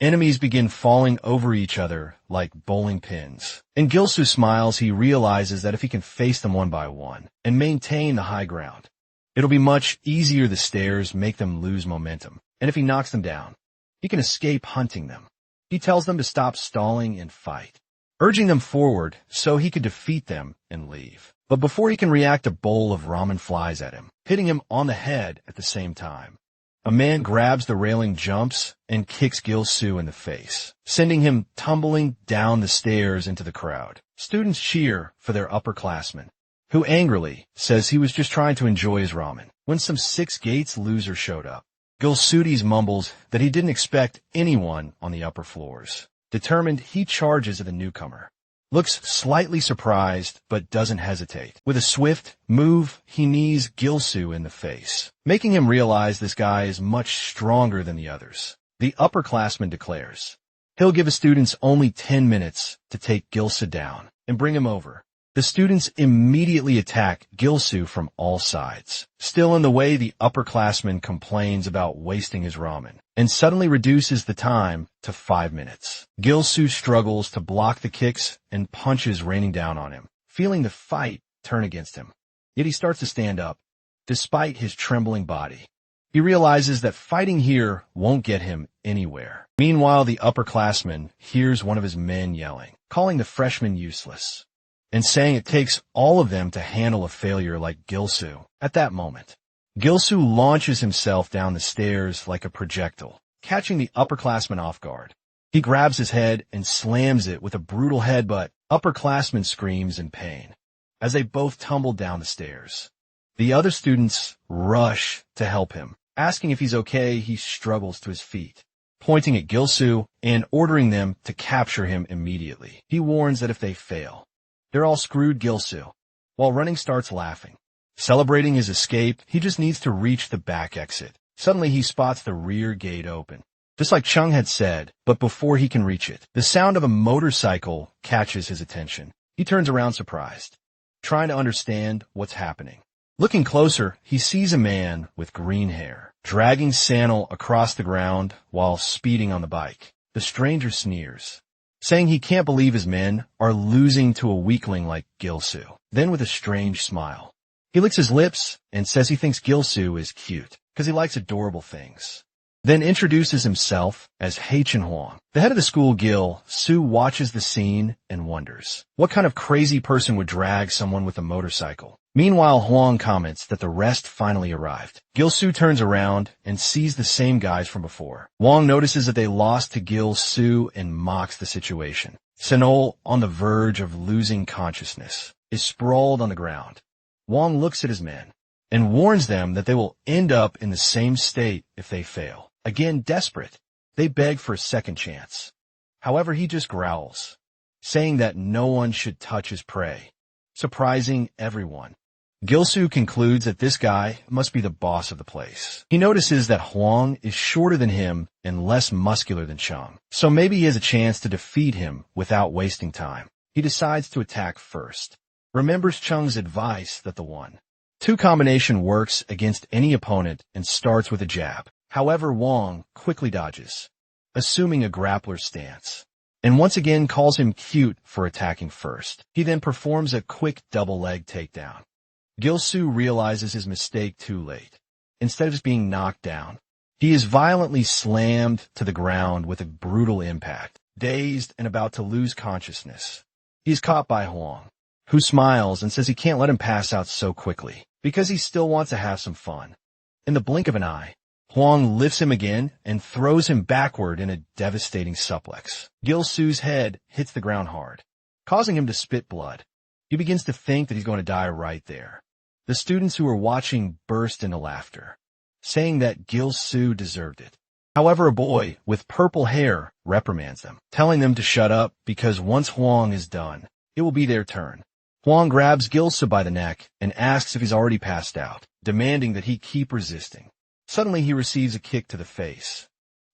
Enemies begin falling over each other like bowling pins. And Gilsu smiles. He realizes that if he can face them one by one and maintain the high ground, it'll be much easier. The stairs make them lose momentum, and if he knocks them down, he can escape hunting them. He tells them to stop stalling and fight, urging them forward so he could defeat them and leave. But before he can react, a bowl of ramen flies at him, hitting him on the head at the same time. A man grabs the railing, jumps, and kicks Gilsu in the face, sending him tumbling down the stairs into the crowd. Students cheer for their upperclassman, who angrily says he was just trying to enjoy his ramen, when some Six Gates loser showed up. Gilsudes mumbles that he didn't expect anyone on the upper floors. Determined, he charges at the newcomer. Looks slightly surprised, but doesn't hesitate. With a swift move, he knees Gilsu in the face, making him realize this guy is much stronger than the others. The upperclassman declares he'll give his students only 10 minutes to take Gilsu down and bring him over. The students immediately attack Gilsu from all sides. Still in the way, the upperclassman complains about wasting his ramen and suddenly reduces the time to 5 minutes. Gilsu struggles to block the kicks and punches raining down on him, feeling the fight turn against him. Yet he starts to stand up, despite his trembling body. He realizes that fighting here won't get him anywhere. Meanwhile, the upperclassman hears one of his men yelling, calling the freshman useless, and saying it takes all of them to handle a failure like Gilsu. At that moment, Gilsu launches himself down the stairs like a projectile, catching the upperclassman off guard. He grabs his head and slams it with a brutal headbutt. Upperclassman screams in pain as they both tumble down the stairs. The other students rush to help him. Asking if he's okay, he struggles to his feet, pointing at Gilsu and ordering them to capture him immediately. He warns that if they fail, they're all screwed. Gilsu, while running, starts laughing. Celebrating his escape, he just needs to reach the back exit. Suddenly, he spots the rear gate open, just like Chung had said, but before he can reach it, the sound of a motorcycle catches his attention. He turns around surprised, trying to understand what's happening. Looking closer, he sees a man with green hair, dragging sandal across the ground while speeding on the bike. The stranger sneers, saying he can't believe his men are losing to a weakling like Gilsu. Then with a strange smile, he licks his lips and says he thinks Gilsu is cute because he likes adorable things. Then introduces himself as Haechin Huang. The head of the school, Gil-su, watches the scene and wonders what kind of crazy person would drag someone with a motorcycle. Meanwhile, Huang comments that the rest finally arrived. Gil-su turns around and sees the same guys from before. Huang notices that they lost to Gil-su and mocks the situation. Senol, on the verge of losing consciousness, is sprawled on the ground. Huang looks at his men and warns them that they will end up in the same state if they fail. Again, desperate, they beg for a second chance. However, he just growls, saying that no one should touch his prey, surprising everyone. Gilsu concludes that this guy must be the boss of the place. He notices that Huang is shorter than him and less muscular than Cheng, so maybe he has a chance to defeat him without wasting time. He decides to attack first. Remembers Cheng's advice that the 1-2 combination works against any opponent and starts with a jab. However, Wang quickly dodges, assuming a grappler's stance, and once again calls him cute for attacking first. He then performs a quick double leg takedown. Gilsu realizes his mistake too late. Instead of just being knocked down, he is violently slammed to the ground with a brutal impact. Dazed and about to lose consciousness, he is caught by Huang, who smiles and says he can't let him pass out so quickly because he still wants to have some fun. In the blink of an eye, Huang lifts him again and throws him backward in a devastating suplex. Gilsu's head hits the ground hard, causing him to spit blood. He begins to think that he's going to die right there. The students who were watching burst into laughter, saying that Gilsu deserved it. However, a boy with purple hair reprimands them, telling them to shut up because once Huang is done, it will be their turn. Huang grabs Gilsu by the neck and asks if he's already passed out, demanding that he keep resisting. Suddenly, he receives a kick to the face.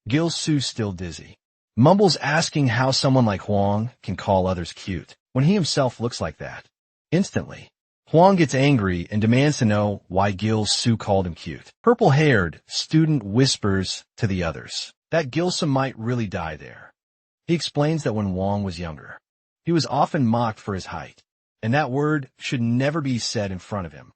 Gilsu, still dizzy, mumbles asking how someone like Huang can call others cute when he himself looks like that. Instantly, Huang gets angry and demands to know why Gilsu called him cute. Purple-haired student whispers to the others that Gilsu might really die there. He explains that when Huang was younger, he was often mocked for his height, and that word should never be said in front of him.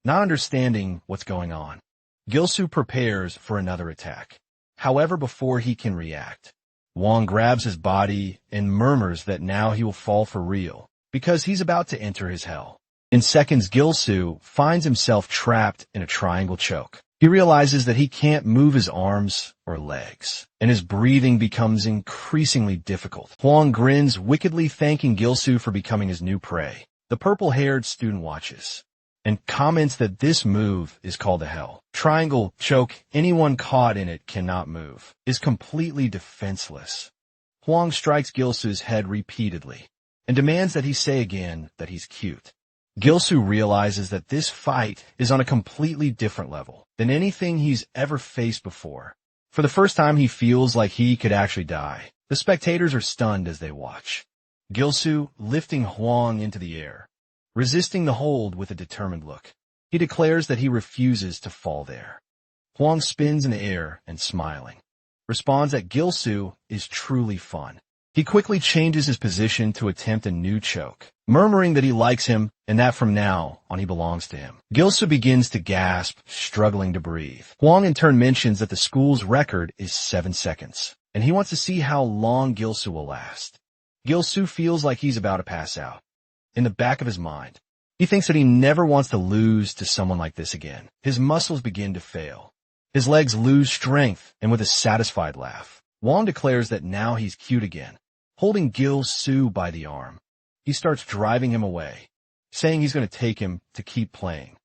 Not understanding what's going on, Gilsu prepares for another attack. However, before he can react, Huang grabs his body and murmurs that now he will fall for real, because he's about to enter his hell. In seconds, Gilsu finds himself trapped in a triangle choke. He realizes that he can't move his arms or legs, and his breathing becomes increasingly difficult. Huang grins, wickedly thanking Gilsu for becoming his new prey. The purple-haired student watches and comments that this move is called a hell. Triangle choke, anyone caught in it cannot move, is completely defenseless. Huang strikes Gilsu's head repeatedly and demands that he say again that he's cute. Gilsu realizes that this fight is on a completely different level than anything he's ever faced before. For the first time, he feels like he could actually die. The spectators are stunned as they watch. Gilsu lifting Huang into the air, resisting the hold with a determined look. He declares that he refuses to fall there. Huang spins in the air and, smiling, responds that Gilsu is truly fun. He quickly changes his position to attempt a new choke, murmuring that he likes him and that from now on he belongs to him. Gilsu begins to gasp, struggling to breathe. Huang in turn mentions that the school's record is 7 seconds, and he wants to see how long Gilsu will last. Gilsu feels like he's about to pass out. In the back of his mind, he thinks that he never wants to lose to someone like this again. His muscles begin to fail. His legs lose strength, and with a satisfied laugh, Huang declares that now he's cute again. Holding Gilsu by the arm, he starts driving him away, saying he's going to take him to keep playing.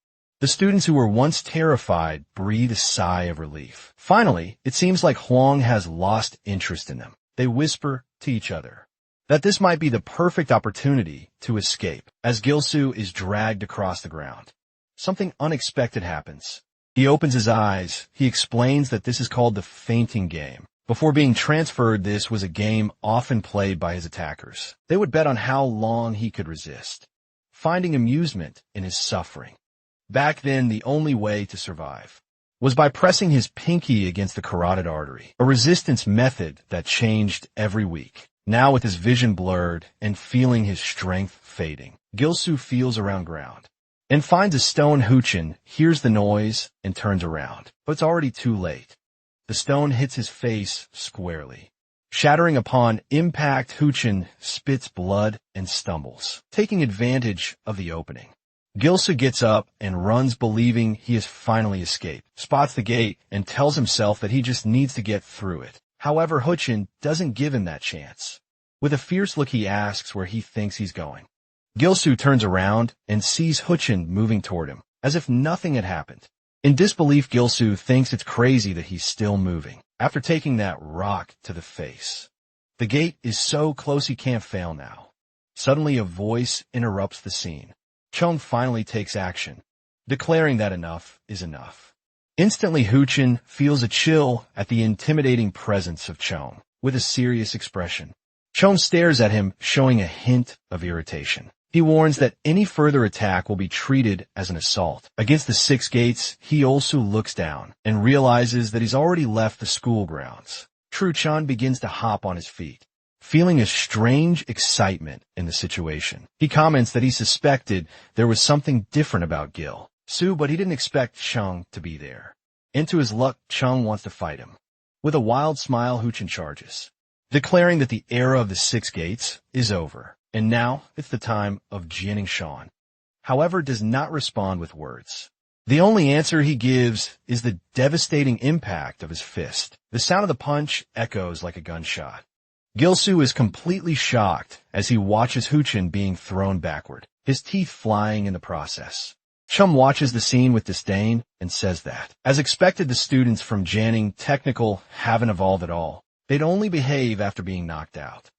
The students who were once terrified breathe a sigh of relief. Finally, it seems like Huang has lost interest in them. They whisper to each other that this might be the perfect opportunity to escape. As Gilsu is dragged across the ground, something unexpected happens. He opens his eyes. He explains that this is called the fainting game. Before being transferred, this was a game often played by his attackers. They would bet on how long he could resist, finding amusement in his suffering. Back then, the only way to survive was by pressing his pinky against the carotid artery, a resistance method that changed every week. Now with his vision blurred and feeling his strength fading, Gilsu feels around ground and finds a stone. Huchin hears the noise and turns around, but it's already too late. The stone hits his face squarely. Shattering upon impact, Huchin spits blood and stumbles, taking advantage of the opening. Gilsu gets up and runs, believing he has finally escaped, spots the gate, and tells himself that he just needs to get through it. However, Huchin doesn't give him that chance. With a fierce look, he asks where he thinks he's going. Gilsu turns around and sees Huchin moving toward him, as if nothing had happened. In disbelief, Gilsu thinks it's crazy that he's still moving after taking that rock to the face. The gate is so close he can't fail now. Suddenly a voice interrupts the scene. Chung finally takes action, declaring that enough is enough. Instantly, Huchin feels a chill at the intimidating presence of Chung, with a serious expression. Chung stares at him, showing a hint of irritation. He warns that any further attack will be treated as an assault. Against the 6 gates, he also looks down and realizes that he's already left the school grounds. Chun begins to hop on his feet, feeling a strange excitement in the situation. He comments that he suspected there was something different about Gil Su, but he didn't expect Chung to be there. Into his luck, Chung wants to fight him. With a wild smile, Huchin charges, declaring that the era of the 6 gates is over, and now it's the time of Jianing Shan. However, does not respond with words. The only answer he gives is the devastating impact of his fist. The sound of the punch echoes like a gunshot. Gilsu is completely shocked as he watches Huchin being thrown backward, his teeth flying in the process. Chum watches the scene with disdain and says that, as expected, the students from Jianing Technical haven't evolved at all. They'd only behave after being knocked out.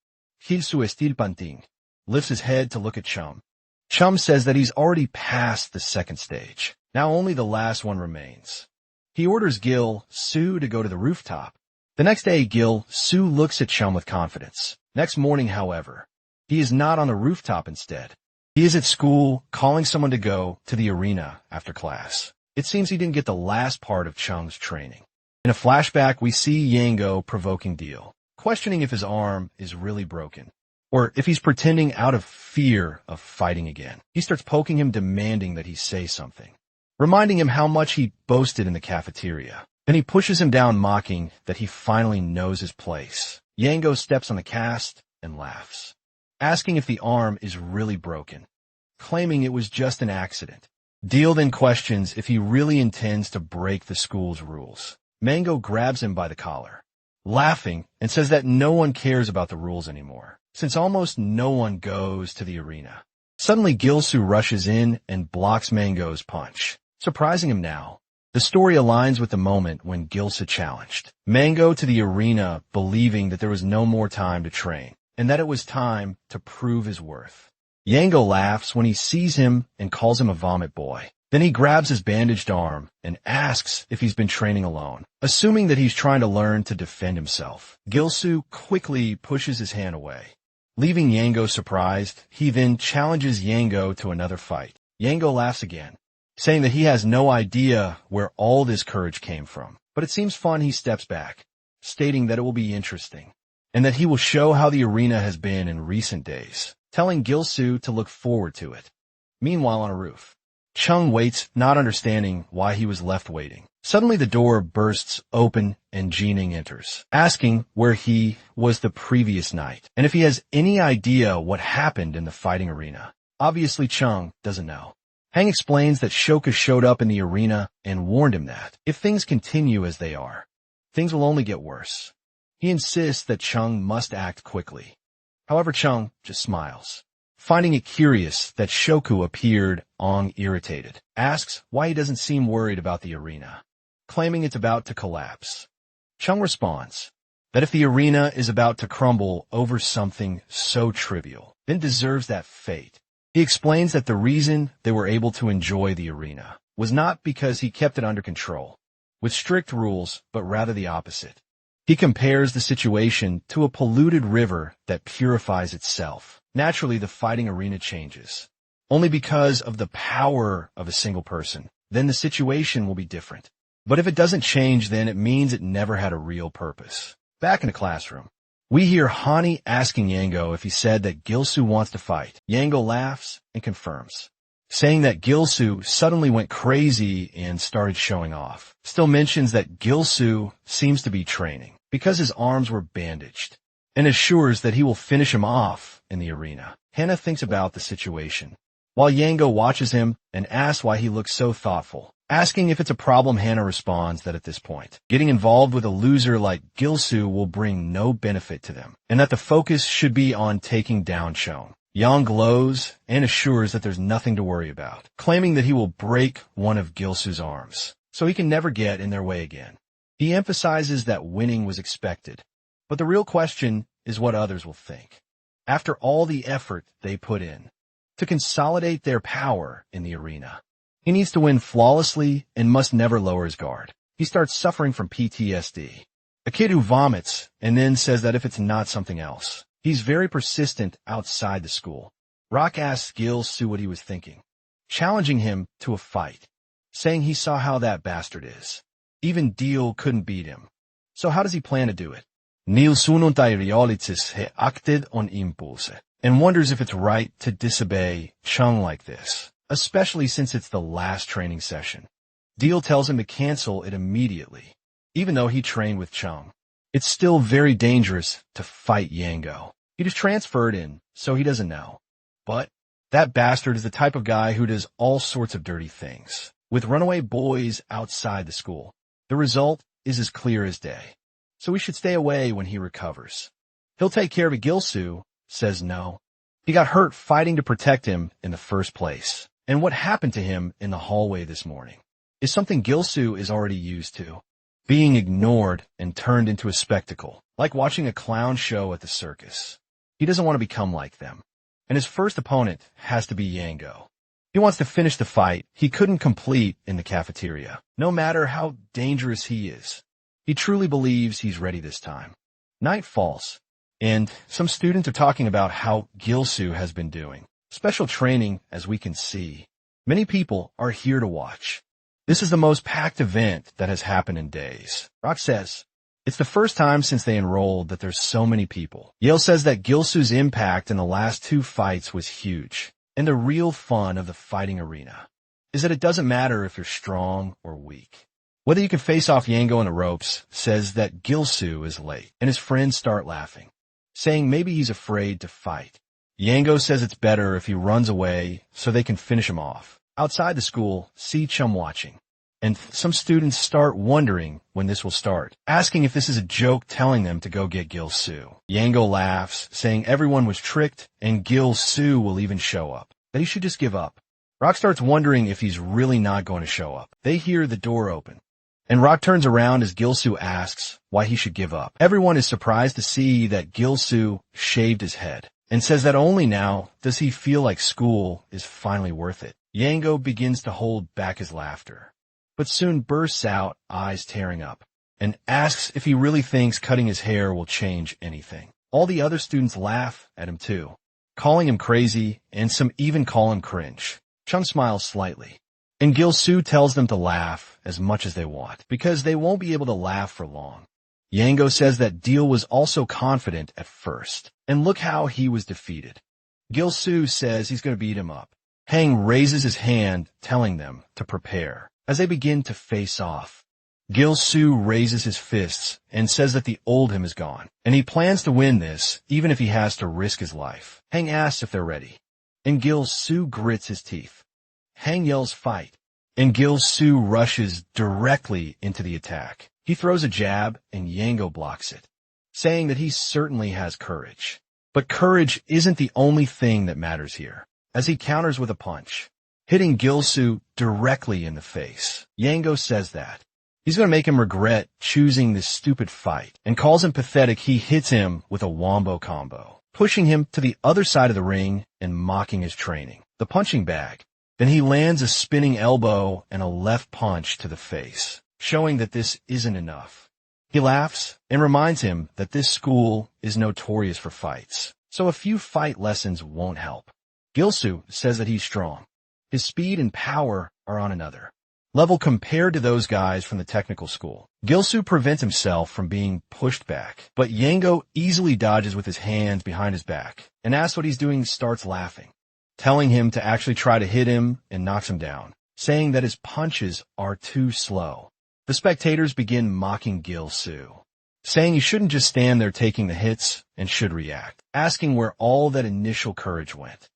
Gilsu estil panting lifts his head to look at Chum. Chum says that he's already passed the 2nd stage. Now only the last one remains. He orders Gil Su to go to the rooftop. The next day, Gil Su looks at Chum with confidence. Next morning, however, he is not on the rooftop instead. He is at school, calling someone to go to the arena after class. It seems he didn't get the last part of Chung's training. In a flashback, we see Yango provoking Deal, questioning if his arm is really broken, or if he's pretending out of fear of fighting again. He starts poking him, demanding that he say something, reminding him how much he boasted in the cafeteria. Then he pushes him down, mocking that he finally knows his place. Yango steps on the cast and laughs, asking if the arm is really broken, claiming it was just an accident. Deal then questions if he really intends to break the school's rules. Mango grabs him by the collar, laughing, and says that no one cares about the rules anymore, since almost no one goes to the arena. Suddenly, Gilsu rushes in and blocks Mango's punch, surprising him now. The story aligns with the moment when Gilsu challenged Mango to the arena, believing that there was no more time to train, and that it was time to prove his worth. Yango laughs when he sees him and calls him a vomit boy. Then he grabs his bandaged arm and asks if he's been training alone, assuming that he's trying to learn to defend himself. Gilsu quickly pushes his hand away, leaving Yango surprised. He then challenges Yango to another fight. Yango laughs again, saying that he has no idea where all this courage came from, but it seems fun. He steps back, stating that it will be interesting, and that he will show how the arena has been in recent days, telling Gilsu to look forward to it. Meanwhile, on a roof, Chung waits, not understanding why he was left waiting. Suddenly the door bursts open and Jianing enters, asking where he was the previous night, and if he has any idea what happened in the fighting arena. Obviously, Chung doesn't know. Hang explains that Shoka showed up in the arena and warned him that, if things continue as they are, things will only get worse. He insists that Chung must act quickly. However, Chung just smiles, finding it curious that Shoku appeared irritated, asks why he doesn't seem worried about the arena, claiming it's about to collapse. Chung responds that if the arena is about to crumble over something so trivial, then deserves that fate. He explains that the reason they were able to enjoy the arena was not because he kept it under control, with strict rules, but rather the opposite. He compares the situation to a polluted river that purifies itself. Naturally, the fighting arena changes, only because of the power of a single person. Then the situation will be different. But if it doesn't change, then it means it never had a real purpose. Back in the classroom, we hear Hani asking Yango if he said that Gilsu wants to fight. Yango laughs and confirms, saying that Gilsu suddenly went crazy and started showing off. Still mentions that Gilsu seems to be training because his arms were bandaged, and assures that he will finish him off in the arena. Hannah thinks about the situation, while Yango watches him and asks why he looks so thoughtful. Asking if it's a problem, Hannah responds that at this point, getting involved with a loser like Gilsu will bring no benefit to them, and that the focus should be on taking down Chong. Yang glows and assures that there's nothing to worry about, claiming that he will break one of Gilsu's arms, so he can never get in their way again. He emphasizes that winning was expected, but the real question is what others will think. after all the effort they put in to consolidate their power in the arena. He needs to win flawlessly and must never lower his guard. He starts suffering from PTSD. A kid who vomits and then says that if it's not something else. He's very persistent outside the school. Rock asks Gil-soo what he was thinking, challenging him to a fight, saying he saw how that bastard is. Even Deal couldn't beat him. So how does he plan to do it? Neil sununtay realitis he acted on impulse, and wonders if it's right to disobey Chung like this, especially since it's the last training session. Deal tells him to cancel it immediately, even though he trained with Chung. It's still very dangerous to fight Yango. He just transferred in, so he doesn't know. But that bastard is the type of guy who does all sorts of dirty things, with runaway boys outside the school. The result is as clear as day. So we should stay away when he recovers. He'll take care of it. Gil-soo says no. He got hurt fighting to protect him in the first place. And what happened to him in the hallway this morning is something Gil-soo is already used to. Being ignored and turned into a spectacle, like watching a clown show at the circus. He doesn't want to become like them. And his first opponent has to be Yango. He wants to finish the fight he couldn't complete in the cafeteria, no matter how dangerous he is. He truly believes he's ready this time. Night falls, and some students are talking about how Gil-soo has been doing. Special training, as we can see. Many people are here to watch. This is the most packed event that has happened in days. Rock says, it's the first time since they enrolled that there's so many people. Yale says that Gil-soo's impact in the last two fights was huge. And the real fun of the fighting arena is that it doesn't matter if you're strong or weak. Whether you can face off Yango in the ropes says that Gil-soo is late, and his friends start laughing, saying maybe he's afraid to fight. Yango says it's better if he runs away so they can finish him off. Outside the school, see Chum watching, and some students start wondering when this will start, asking if this is a joke telling them to go get Gil-soo. Yango laughs, saying everyone was tricked and Gil-soo will even show up, that he should just give up. Rock starts wondering if he's really not going to show up. They hear the door open, and Rock turns around as Gil-soo asks why he should give up. Everyone is surprised to see that Gil-soo shaved his head, and says that only now does he feel like school is finally worth it. Yango begins to hold back his laughter, but soon bursts out, eyes tearing up, and asks if he really thinks cutting his hair will change anything. All the other students laugh at him too, calling him crazy, and some even call him cringe. Chung smiles slightly, and Gil-soo tells them to laugh as much as they want, because they won't be able to laugh for long. Yango says that Deal was also confident at first, and look how he was defeated. Gil-soo says he's going to beat him up. Hang raises his hand, telling them to prepare. As they begin to face off, Gil-soo raises his fists and says that the old him is gone, and he plans to win this even if he has to risk his life. Hang asks if they're ready, and Gil-soo grits his teeth. Hang yells fight, and Gil-soo rushes directly into the attack. He throws a jab, and Yango blocks it, saying that he certainly has courage. But courage isn't the only thing that matters here, as he counters with a punch, hitting Gil-soo directly in the face. Yango says that he's going to make him regret choosing this stupid fight, and calls him pathetic. He hits him with a wombo combo, pushing him to the other side of the ring and mocking his training, the punching bag. Then he lands a spinning elbow and a left punch to the face, showing that this isn't enough. He laughs and reminds him that this school is notorious for fights, so a few fight lessons won't help. Gil-soo says that he's strong. His speed and power are on another level compared to those guys from the technical school. Gil-soo prevents himself from being pushed back, but Yango easily dodges with his hands behind his back, and as what he's doing starts laughing, telling him to actually try to hit him, and knocks him down, saying that his punches are too slow. The spectators begin mocking Gil-soo, saying he shouldn't just stand there taking the hits and should react, asking where all that initial courage went.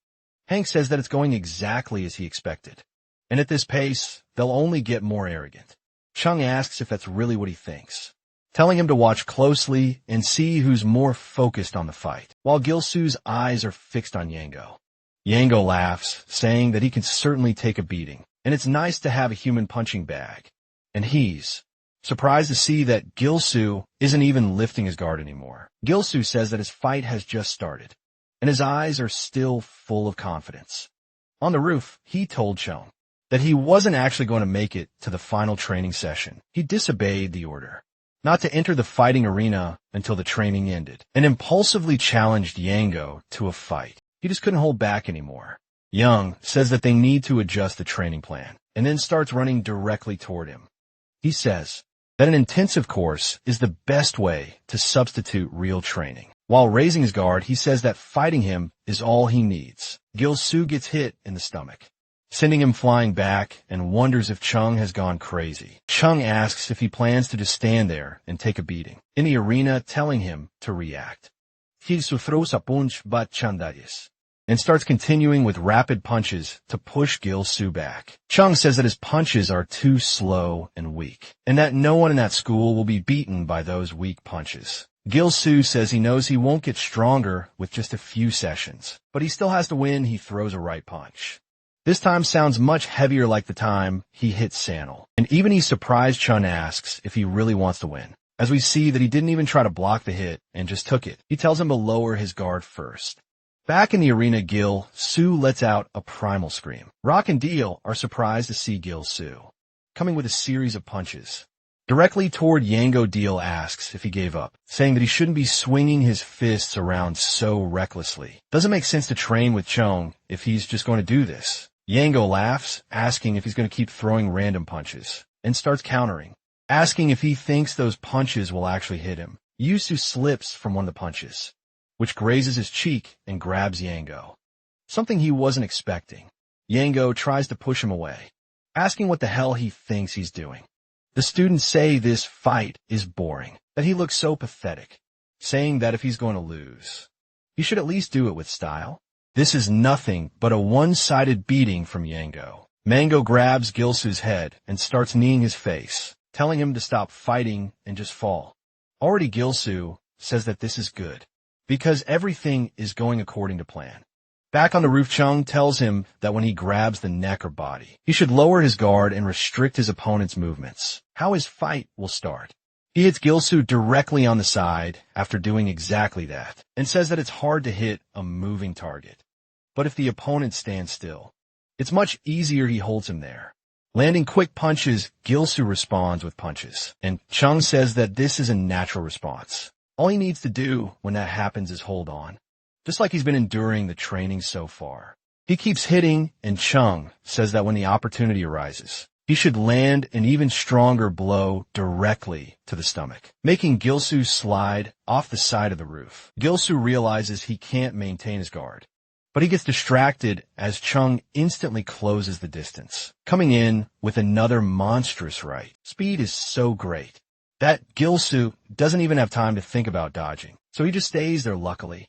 Hank says that it's going exactly as he expected, and at this pace, they'll only get more arrogant. Chung asks if that's really what he thinks, telling him to watch closely and see who's more focused on the fight, while Gil-soo's eyes are fixed on Yango. Yango laughs, saying that he can certainly take a beating, and it's nice to have a human punching bag. And he's surprised to see that Gil-soo isn't even lifting his guard anymore. Gil-soo says that his fight has just started, and his eyes are still full of confidence. On the roof, he told Chung that he wasn't actually going to make it to the final training session. He disobeyed the order not to enter the fighting arena until the training ended, and impulsively challenged Yango to a fight. He just couldn't hold back anymore. Young says that they need to adjust the training plan, and then starts running directly toward him. He says that an intensive course is the best way to substitute real training. While raising his guard, he says that fighting him is all he needs. Gil-soo gets hit in the stomach, sending him flying back, and wonders if Chung has gone crazy. Chung asks if he plans to just stand there and take a beating in the arena, telling him to react. He throws a punch but Chandayas, and starts continuing with rapid punches to push Gil-soo back. Chung says that his punches are too slow and weak, and that no one in that school will be beaten by those weak punches. Gil-soo says he knows he won't get stronger with just a few sessions, but he still has to win. He throws a right punch. This time sounds much heavier like the time he hit Sanel. And even he's surprised Chun asks if he really wants to win, as we see that he didn't even try to block the hit and just took it. He tells him to lower his guard first. Back in the arena, Gil-soo lets out a primal scream. Rock and Deal are surprised to see Gil-soo coming with a series of punches. Directly toward Yango, Deal asks if he gave up, saying that he shouldn't be swinging his fists around so recklessly. Doesn't make sense to train with Chung if he's just going to do this. Yango laughs, asking if he's going to keep throwing random punches, and starts countering, asking if he thinks those punches will actually hit him. Yusu slips from one of the punches, which grazes his cheek and grabs Yango, something he wasn't expecting. Yango tries to push him away, asking what the hell he thinks he's doing. The students say this fight is boring, that he looks so pathetic, saying that if he's going to lose, he should at least do it with style. This is nothing but a one-sided beating from Yango. Mango grabs Gil-soo's head and starts kneeing his face, telling him to stop fighting and just fall. Already Gil-soo says that this is good, because everything is going according to plan. Back on the roof, Chung tells him that when he grabs the neck or body, he should lower his guard and restrict his opponent's movements. How his fight will start. He hits Gil-soo directly on the side after doing exactly that, and says that it's hard to hit a moving target. But if the opponent stands still, it's much easier. He holds him there. Landing quick punches, Gil-soo responds with punches, and Chung says that this is a natural response. All he needs to do when that happens is hold on, just like he's been enduring the training so far. He keeps hitting, and Chung says that when the opportunity arises, he should land an even stronger blow directly to the stomach, making Gil-soo slide off the side of the roof. Gil-soo realizes he can't maintain his guard, but he gets distracted as Chung instantly closes the distance, coming in with another monstrous right. Speed is so great that Gil-soo doesn't even have time to think about dodging, so he just stays there luckily.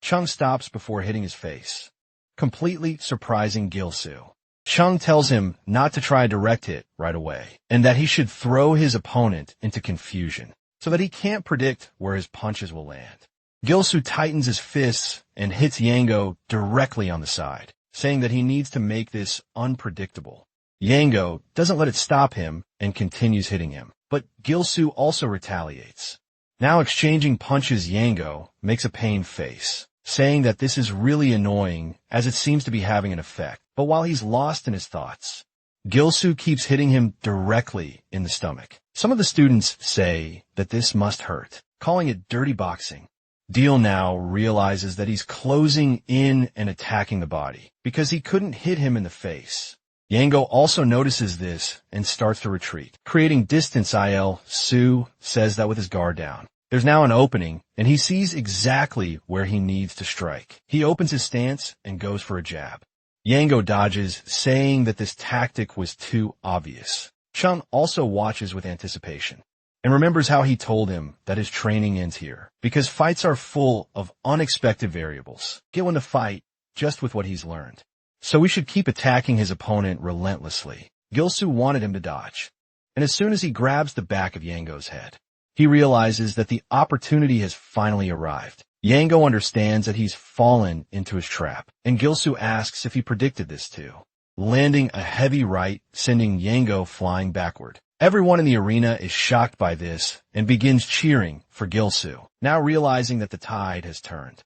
Chung stops before hitting his face, completely surprising Gil-soo. Chung tells him not to try a direct hit right away, and that he should throw his opponent into confusion, so that he can't predict where his punches will land. Gil-soo tightens his fists and hits Yango directly on the side, saying that he needs to make this unpredictable. Yango doesn't let it stop him and continues hitting him, but Gil-soo also retaliates. Now exchanging punches, Yango makes a pained face, saying that this is really annoying as it seems to be having an effect. But while he's lost in his thoughts, Gil-soo keeps hitting him directly in the stomach. Some of the students say that this must hurt, calling it dirty boxing. Deal now realizes that he's closing in and attacking the body because he couldn't hit him in the face. Yango also notices this and starts to retreat, creating distance. Il-soo says that with his guard down, there's now an opening, and he sees exactly where he needs to strike. He opens his stance and goes for a jab. Yango dodges, saying that this tactic was too obvious. Chung also watches with anticipation and remembers how he told him that his training ends here, because fights are full of unexpected variables. Get one to fight just with what he's learned. So we should keep attacking his opponent relentlessly. Gil-soo wanted him to dodge, and as soon as he grabs the back of Yango's head, he realizes that the opportunity has finally arrived. Yango understands that he's fallen into his trap, and Gil-soo asks if he predicted this too, landing a heavy right, sending Yango flying backward. Everyone in the arena is shocked by this and begins cheering for Gil-soo, now realizing that the tide has turned.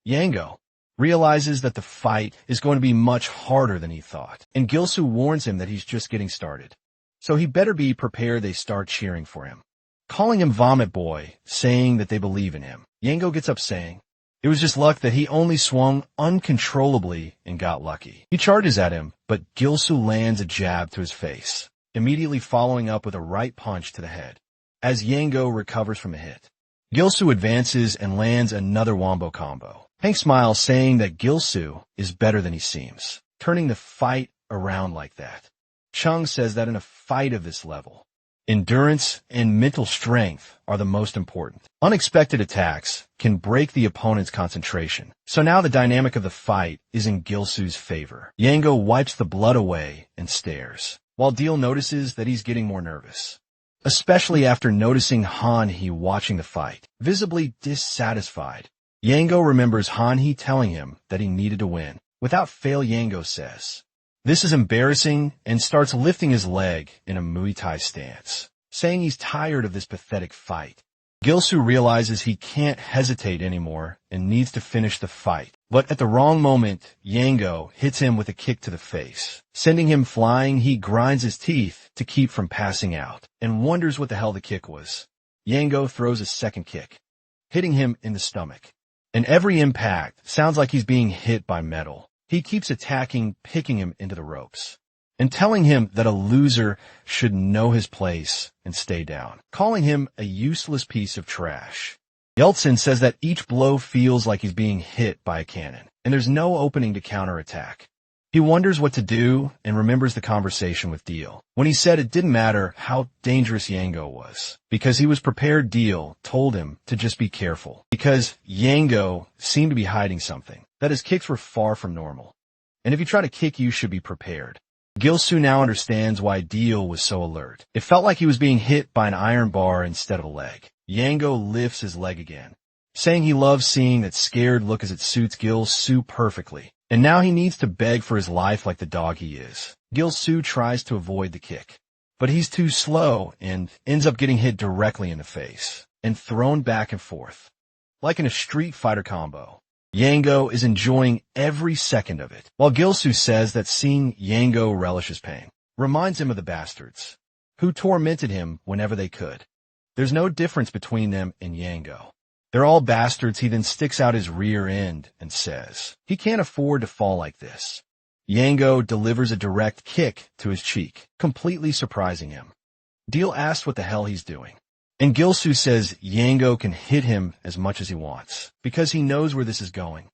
Yango realizes that the fight is going to be much harder than he thought, and Gilsu warns him that he's just getting started. So he better be prepared. They start cheering for him, calling him Vomit Boy, saying that they believe in him. Yango gets up saying, it was just luck that he only swung uncontrollably and got lucky. He charges at him, but Gilsu lands a jab to his face, immediately following up with a right punch to the head. As Yango recovers from a hit, Gilsu advances and lands another wombo combo. Hank smiles, saying that Gilsu is better than he seems, turning the fight around like that. Chung says that in a fight of this level, endurance and mental strength are the most important. Unexpected attacks can break the opponent's concentration. So now the dynamic of the fight is in Gilsu's favor. Yango wipes the blood away and stares, while Deal notices that he's getting more nervous, especially after noticing Han-hee watching the fight, visibly dissatisfied. Yango remembers Han-hee telling him that he needed to win. Without fail, Yango says, this is embarrassing, and starts lifting his leg in a Muay Thai stance, saying he's tired of this pathetic fight. Gilsu realizes he can't hesitate anymore and needs to finish the fight. But at the wrong moment, Yango hits him with a kick to the face. Sending him flying, he grinds his teeth to keep from passing out and wonders what the hell the kick was. Yango throws a second kick, hitting him in the stomach. And every impact sounds like he's being hit by metal. He keeps attacking, picking him into the ropes, and telling him that a loser should know his place and stay down, calling him a useless piece of trash. Yeltsin says that each blow feels like he's being hit by a cannon, and there's no opening to counterattack. He wonders what to do and remembers the conversation with Deal, when he said it didn't matter how dangerous Yango was, because he was prepared. Deal told him to just be careful, because Yango seemed to be hiding something, that his kicks were far from normal, and if you try to kick, you should be prepared. Gilsu now understands why Deal was so alert. It felt like he was being hit by an iron bar instead of a leg. Yango lifts his leg again, saying he loves seeing that scared look as it suits Gilsu perfectly. And now he needs to beg for his life like the dog he is. Gilsu tries to avoid the kick, but he's too slow and ends up getting hit directly in the face and thrown back and forth, like in a Street Fighter combo. Yango is enjoying every second of it, while Gilsu says that seeing Yango relishes pain reminds him of the bastards who tormented him whenever they could. There's no difference between them and Yango. They're all bastards. He then sticks out his rear end and says he can't afford to fall like this. Yango delivers a direct kick to his cheek, completely surprising him. Deal asks what the hell he's doing, and Gilsu says Yango can hit him as much as he wants, because he knows where this is going.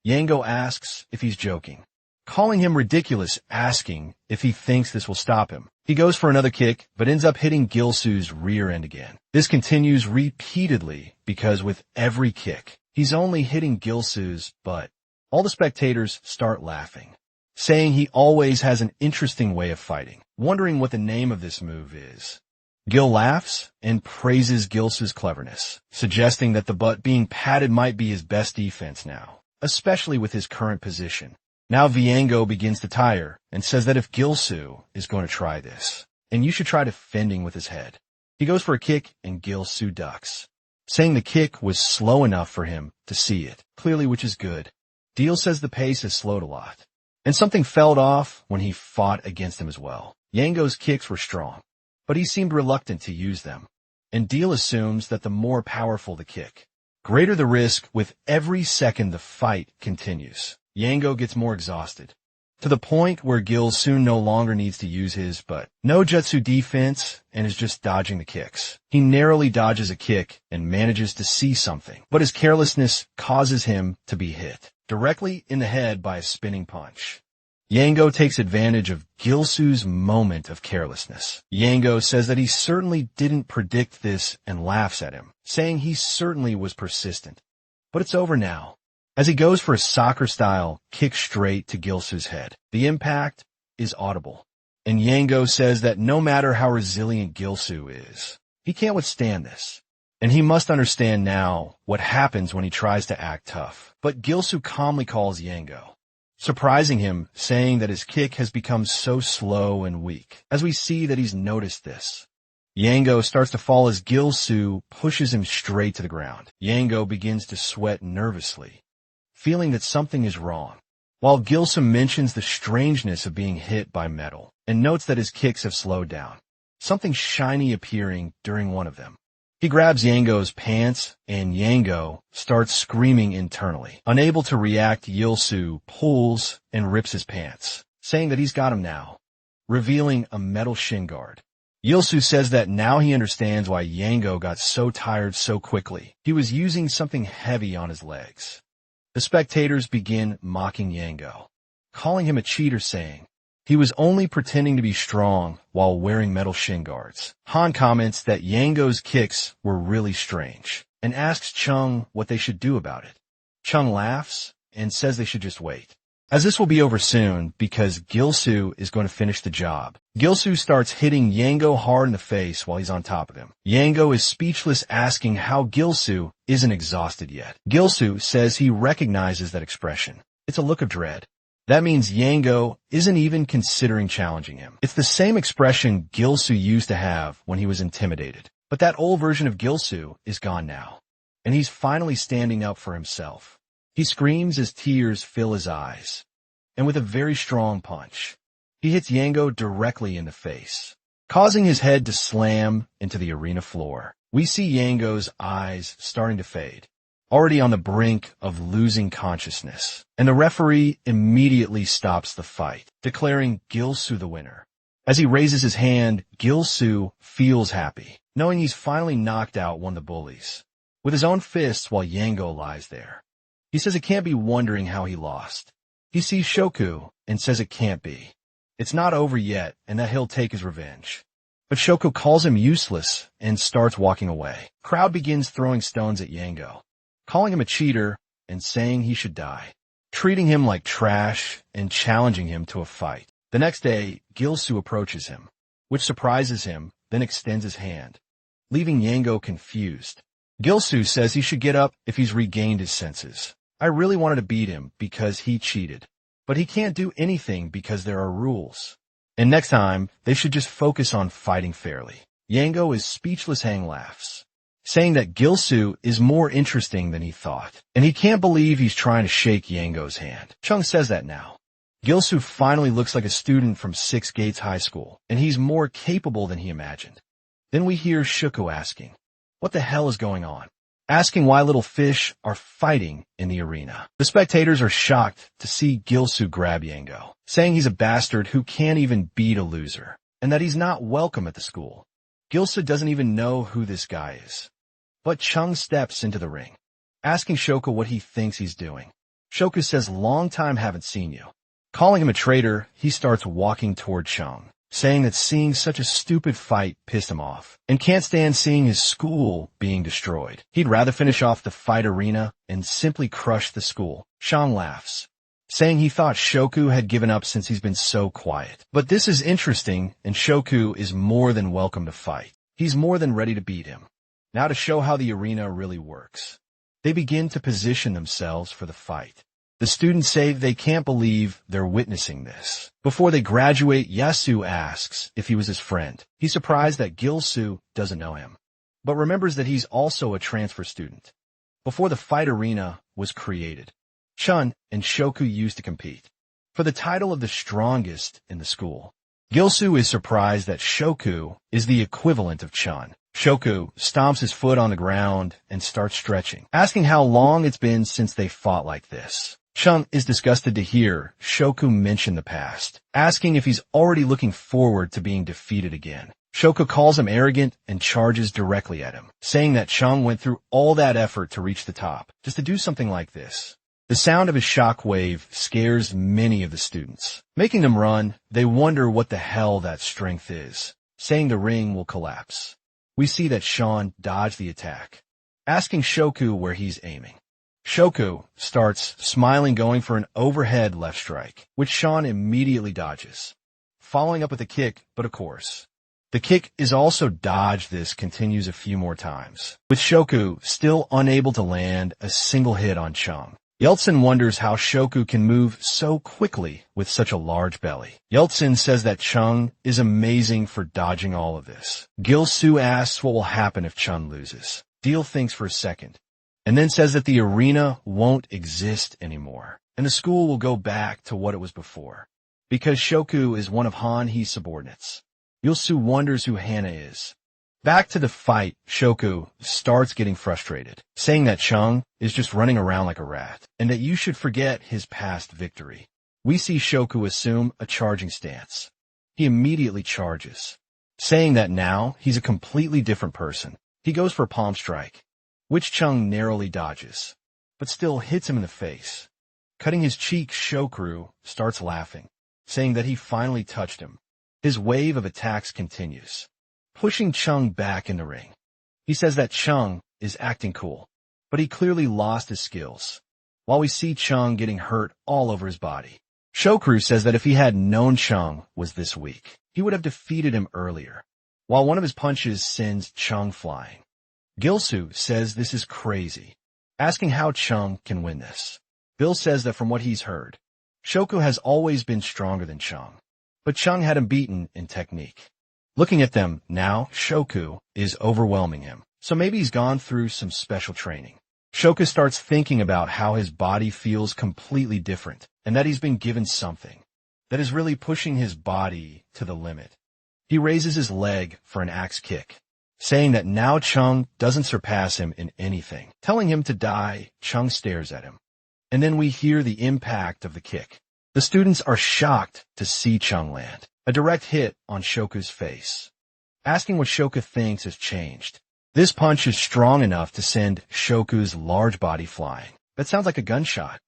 Yango asks if he's joking, calling him ridiculous, asking if he thinks this will stop him. He goes for another kick, but ends up hitting Gilsu's rear end again. This continues repeatedly, because with every kick, he's only hitting Gilsu's butt. All the spectators start laughing, saying he always has an interesting way of fighting, wondering what the name of this move is. Gil laughs and praises Gilsu's cleverness, suggesting that the butt being patted might be his best defense now, especially with his current position. Now Yango begins to tire and says that if Gilsu is going to try this, and you should try defending with his head. He goes for a kick and Gilsu ducks, saying the kick was slow enough for him to see it clearly, which is good. Deal says the pace has slowed a lot, and something fell off when he fought against him as well. Yango's kicks were strong, but he seemed reluctant to use them, and Deal assumes that the more powerful the kick, greater the risk. With every second the fight continues, Yango gets more exhausted, to the point where Gil soon no longer needs to use his no jutsu defense and is just dodging the kicks. He narrowly dodges a kick and manages to see something, but his carelessness causes him to be hit directly in the head by a spinning punch. Yango takes advantage of Gilsu's moment of carelessness. Yango says that he certainly didn't predict this and laughs at him, saying he certainly was persistent. But it's over now, as he goes for a soccer-style kick straight to Gilsu's head. The impact is audible, and Yango says that no matter how resilient Gilsu is, he can't withstand this, and he must understand now what happens when he tries to act tough. But Gilsu calmly calls Yango, surprising him, saying that his kick has become so slow and weak, as we see that he's noticed this. Yango starts to fall as Gilsu pushes him straight to the ground. Yango begins to sweat nervously, feeling that something is wrong, while Gilsu mentions the strangeness of being hit by metal and notes that his kicks have slowed down, something shiny appearing during one of them. He grabs Yango's pants, and Yango starts screaming internally. Unable to react, Gilsu pulls and rips his pants, saying that he's got him now, revealing a metal shin guard. Gilsu says that now he understands why Yango got so tired so quickly. He was using something heavy on his legs. The spectators begin mocking Yango, calling him a cheater, saying he was only pretending to be strong while wearing metal shin guards. Han comments that Yango's kicks were really strange and asks Chung what they should do about it. Chung laughs and says they should just wait, as this will be over soon because Gilsu is going to finish the job. Gilsu starts hitting Yango hard in the face while he's on top of him. Yango is speechless, asking how Gilsu isn't exhausted yet. Gilsu says he recognizes that expression. It's a look of dread. That means Yango isn't even considering challenging him. It's the same expression Gilsu used to have when he was intimidated. But that old version of Gilsu is gone now, and he's finally standing up for himself. He screams as tears fill his eyes, and with a very strong punch, he hits Yango directly in the face, causing his head to slam into the arena floor. We see Yango's eyes starting to fade, already on the brink of losing consciousness, and the referee immediately stops the fight, declaring Gilsu the winner. As he raises his hand, Gilsu feels happy, knowing he's finally knocked out one of the bullies, with his own fists while Yango lies there. He says it can't be, wondering how he lost. He sees Shoku and says it can't be. It's not over yet and that he'll take his revenge. But Shoku calls him useless and starts walking away. Crowd begins throwing stones at Yango, calling him a cheater and saying he should die, treating him like trash and challenging him to a fight. The next day, Gilsu approaches him, which surprises him, then extends his hand, leaving Yango confused. Gilsu says he should get up if he's regained his senses. I really wanted to beat him because he cheated, but he can't do anything because there are rules. And next time, they should just focus on fighting fairly. Yango is speechless. Hang laughs, saying that Gilsu is more interesting than he thought, and he can't believe he's trying to shake Yango's hand. Chung says that now. Gilsu finally looks like a student from Six Gates High School, and he's more capable than he imagined. Then we hear Shoku asking, what the hell is going on? Asking why little fish are fighting in the arena. The spectators are shocked to see Gilsu grab Yango, saying he's a bastard who can't even beat a loser, and that he's not welcome at the school. Gilsu doesn't even know who this guy is. But Chung steps into the ring, asking Shoku what he thinks he's doing. Shoku says, long time haven't seen you. Calling him a traitor, he starts walking toward Chung, saying that seeing such a stupid fight pissed him off, and can't stand seeing his school being destroyed. He'd rather finish off the fight arena and simply crush the school. Chung laughs, saying he thought Shoku had given up since he's been so quiet. But this is interesting, and Shoku is more than welcome to fight. He's more than ready to beat him. Now to show how the arena really works, they begin to position themselves for the fight. The students say they can't believe they're witnessing this. Before they graduate, Yasu asks if he was his friend. He's surprised that Gilsu doesn't know him, but remembers that he's also a transfer student. Before the fight arena was created, Chun and Shoku used to compete for the title of the strongest in the school. Gilsu is surprised that Shoku is the equivalent of Chun. Shoku stomps his foot on the ground and starts stretching, asking how long it's been since they fought like this. Chung is disgusted to hear Shoku mention the past, asking if he's already looking forward to being defeated again. Shoku calls him arrogant and charges directly at him, saying that Chung went through all that effort to reach the top, just to do something like this. The sound of his shockwave scares many of the students, making them run. They wonder what the hell that strength is, saying the ring will collapse. We see that Sean dodged the attack, asking Shoku where he's aiming. Shoku starts smiling, going for an overhead left strike, which Sean immediately dodges, following up with a kick, but of course, the kick is also dodged. This continues a few more times, with Shoku still unable to land a single hit on Chung. Yeltsin wonders how Shoku can move so quickly with such a large belly. Yeltsin says that Chung is amazing for dodging all of this. Gilsu asks what will happen if Chung loses. Deal thinks for a second, and then says that the arena won't exist anymore, and the school will go back to what it was before. Because Shoku is one of Han-He's subordinates. Gilsu wonders who Hana is. Back to the fight, Shoku starts getting frustrated, saying that Chung is just running around like a rat, and that you should forget his past victory. We see Shoku assume a charging stance. He immediately charges, saying that now he's a completely different person. He goes for a palm strike, which Chung narrowly dodges, but still hits him in the face. Cutting his cheek, Shoku starts laughing, saying that he finally touched him. His wave of attacks continues, pushing Chung back in the ring. He says that Chung is acting cool, but he clearly lost his skills, while we see Chung getting hurt all over his body. Shoku says that if he had known Chung was this weak, he would have defeated him earlier, while one of his punches sends Chung flying. Gilsu says this is crazy, asking how Chung can win this. Bill says that from what he's heard, Shoku has always been stronger than Chung, but Chung had him beaten in technique. Looking at them now, Shoku is overwhelming him, so maybe he's gone through some special training. Shoku starts thinking about how his body feels completely different, and that he's been given something that is really pushing his body to the limit. He raises his leg for an axe kick, saying that now Chung doesn't surpass him in anything. Telling him to die, Chung stares at him. And then we hear the impact of the kick. The students are shocked to see Chung land a direct hit on Shoku's face, asking what Shoku thinks has changed. This punch is strong enough to send Shoku's large body flying. That sounds like a gunshot.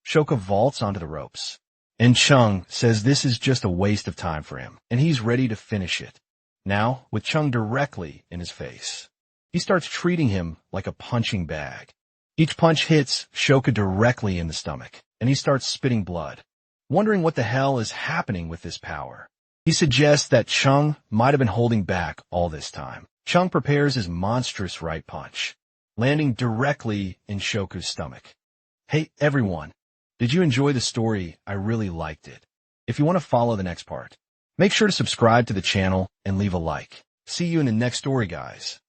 Shoku vaults onto the ropes, and Chung says this is just a waste of time for him, and he's ready to finish it. Now, with Chung directly in his face, he starts treating him like a punching bag. Each punch hits Shoku directly in the stomach, and he starts spitting blood, wondering what the hell is happening with this power. He suggests that Chung might have been holding back all this time. Chung prepares his monstrous right punch, landing directly in Shoku's stomach. Hey everyone, did you enjoy the story? I really liked it. If you want to follow the next part, make sure to subscribe to the channel and leave a like. See you in the next story, guys.